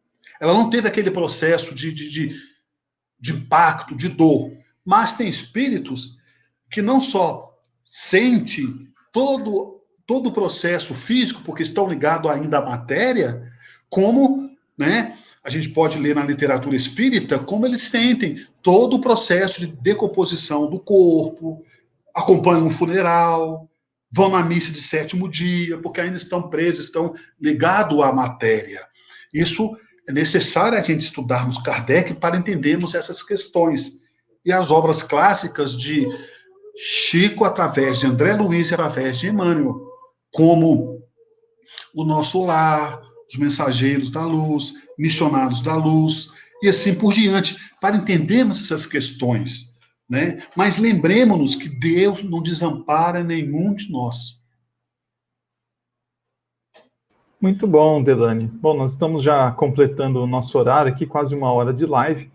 Ela não teve aquele processo de impacto, de dor. Mas tem espíritos que não só sentem todo o processo físico, porque estão ligados ainda à matéria, como, a gente pode ler na literatura espírita, como eles sentem todo o processo de decomposição do corpo, acompanham o funeral, vão na missa de sétimo dia, porque ainda estão presos, estão ligados à matéria. Isso é necessário a gente estudarmos Kardec para entendermos essas questões. E as obras clássicas de Chico, através de André Luiz e através de Emmanuel, como O Nosso Lar, Os Mensageiros da Luz, Missionários da Luz, e assim por diante, para entendermos essas questões. Mas lembremos-nos que Deus não desampara nenhum de nós. Muito bom, Delane. Bom, nós estamos já completando o nosso horário aqui, quase 1 hora de live.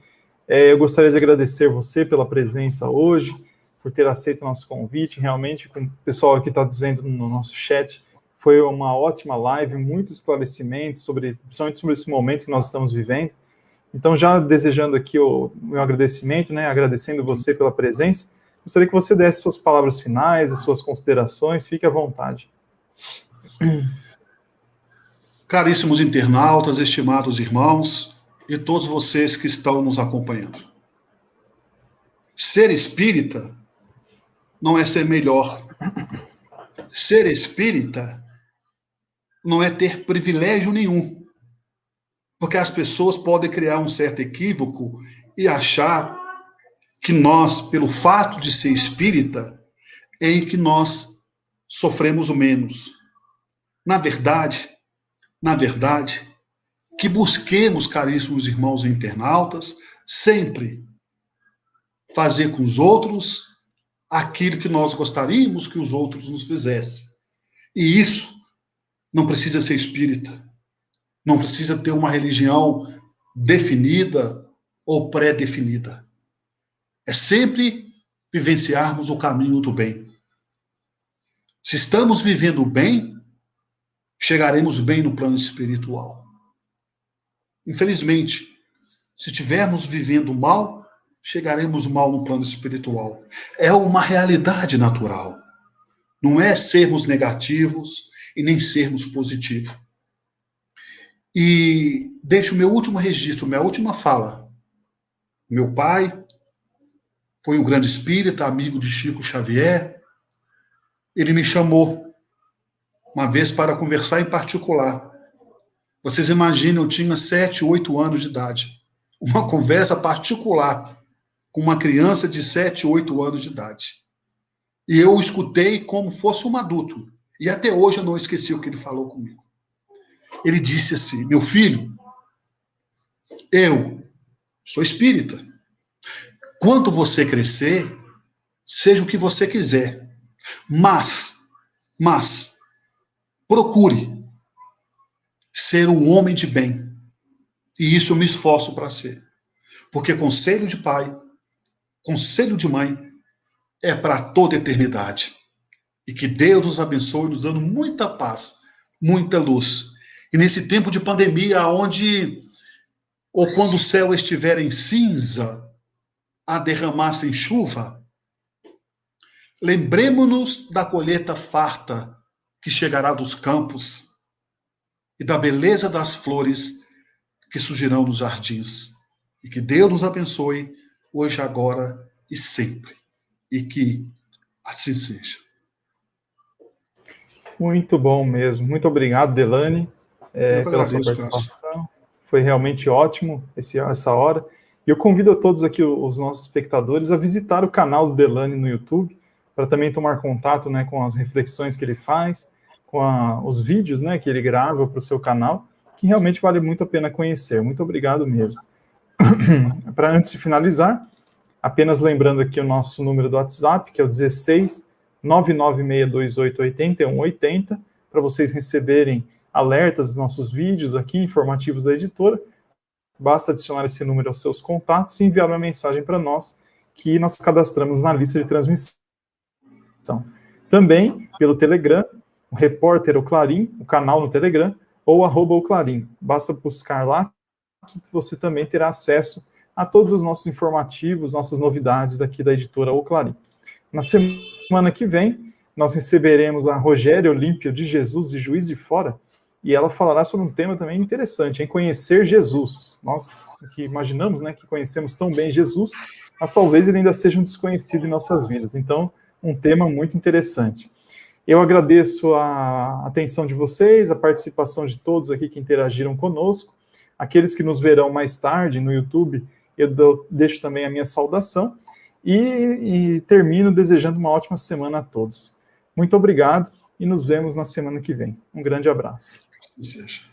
Eu gostaria de agradecer você pela presença hoje, por ter aceito o nosso convite. Realmente, como o pessoal aqui está dizendo no nosso chat, foi uma ótima live, muitos esclarecimentos, principalmente sobre esse momento que nós estamos vivendo. Então, já desejando aqui o meu agradecimento, agradecendo você pela presença, gostaria que você desse suas palavras finais, as suas considerações, fique à vontade. Caríssimos internautas, estimados irmãos, e todos vocês que estão nos acompanhando. Ser espírita não é ser melhor. Ser espírita não é ter privilégio nenhum. Porque as pessoas podem criar um certo equívoco e achar que nós, pelo fato de ser espírita, é em que nós sofremos o menos. Na verdade, que busquemos, caríssimos irmãos e internautas, sempre fazer com os outros aquilo que nós gostaríamos que os outros nos fizessem. E isso não precisa ser espírita, não precisa ter uma religião definida ou pré-definida. É sempre vivenciarmos o caminho do bem. Se estamos vivendo bem, chegaremos bem no plano espiritual. Infelizmente, se estivermos vivendo mal, chegaremos mal no plano espiritual. É uma realidade natural. Não é sermos negativos e nem sermos positivos. E deixo o meu último registro, minha última fala. Meu pai foi um grande espírita, amigo de Chico Xavier. Ele me chamou uma vez para conversar em particular. Vocês imaginam, eu tinha 7, 8 anos de idade. Uma conversa particular com uma criança de 7, 8 anos de idade. E eu escutei como fosse um adulto. E até hoje eu não esqueci o que ele falou comigo. Ele disse assim: meu filho, eu sou espírita. Quando você crescer, seja o que você quiser. Mas, procure ser um homem de bem. E isso eu me esforço para ser. Porque conselho de pai, conselho de mãe, é para toda a eternidade. E que Deus nos abençoe, nos dando muita paz, muita luz. E nesse tempo de pandemia, onde, ou quando o céu estiver em cinza, a derramar sem chuva, lembremos-nos da colheita farta que chegará dos campos e da beleza das flores que surgirão nos jardins. E que Deus nos abençoe hoje, agora e sempre. E que assim seja. Muito bom mesmo. Muito obrigado, Delane, pela sua participação. Cássio. Foi realmente ótimo essa hora. E eu convido a todos aqui, os nossos espectadores, a visitar o canal do Delane no YouTube, para também tomar contato, né, com as reflexões que ele faz, com os vídeos, né, que ele grava para o seu canal, que realmente vale muito a pena conhecer. Muito obrigado mesmo. Para antes de finalizar, apenas lembrando aqui o nosso número do WhatsApp, que é o 16 99628 8180, para vocês receberem alertas dos nossos vídeos aqui, informativos da editora. Basta adicionar esse número aos seus contatos e enviar uma mensagem para nós, que nós cadastramos na lista de transmissão. Também pelo Telegram, o Repórter O Clarim, o canal no Telegram, ou @o Clarim. Basta buscar lá, que você também terá acesso a todos os nossos informativos, nossas novidades daqui da editora O Clarim. Na semana que vem, nós receberemos a Rogéria Olímpia de Jesus e Juiz de Fora, e ela falará sobre um tema também interessante, em conhecer Jesus. Nós que imaginamos, né, que conhecemos tão bem Jesus, mas talvez ele ainda seja um desconhecido em nossas vidas. Então, um tema muito interessante. Eu agradeço a atenção de vocês, a participação de todos aqui que interagiram conosco. Aqueles que nos verão mais tarde no YouTube, eu deixo também a minha saudação e termino desejando uma ótima semana a todos. Muito obrigado e nos vemos na semana que vem. Um grande abraço. Assim seja.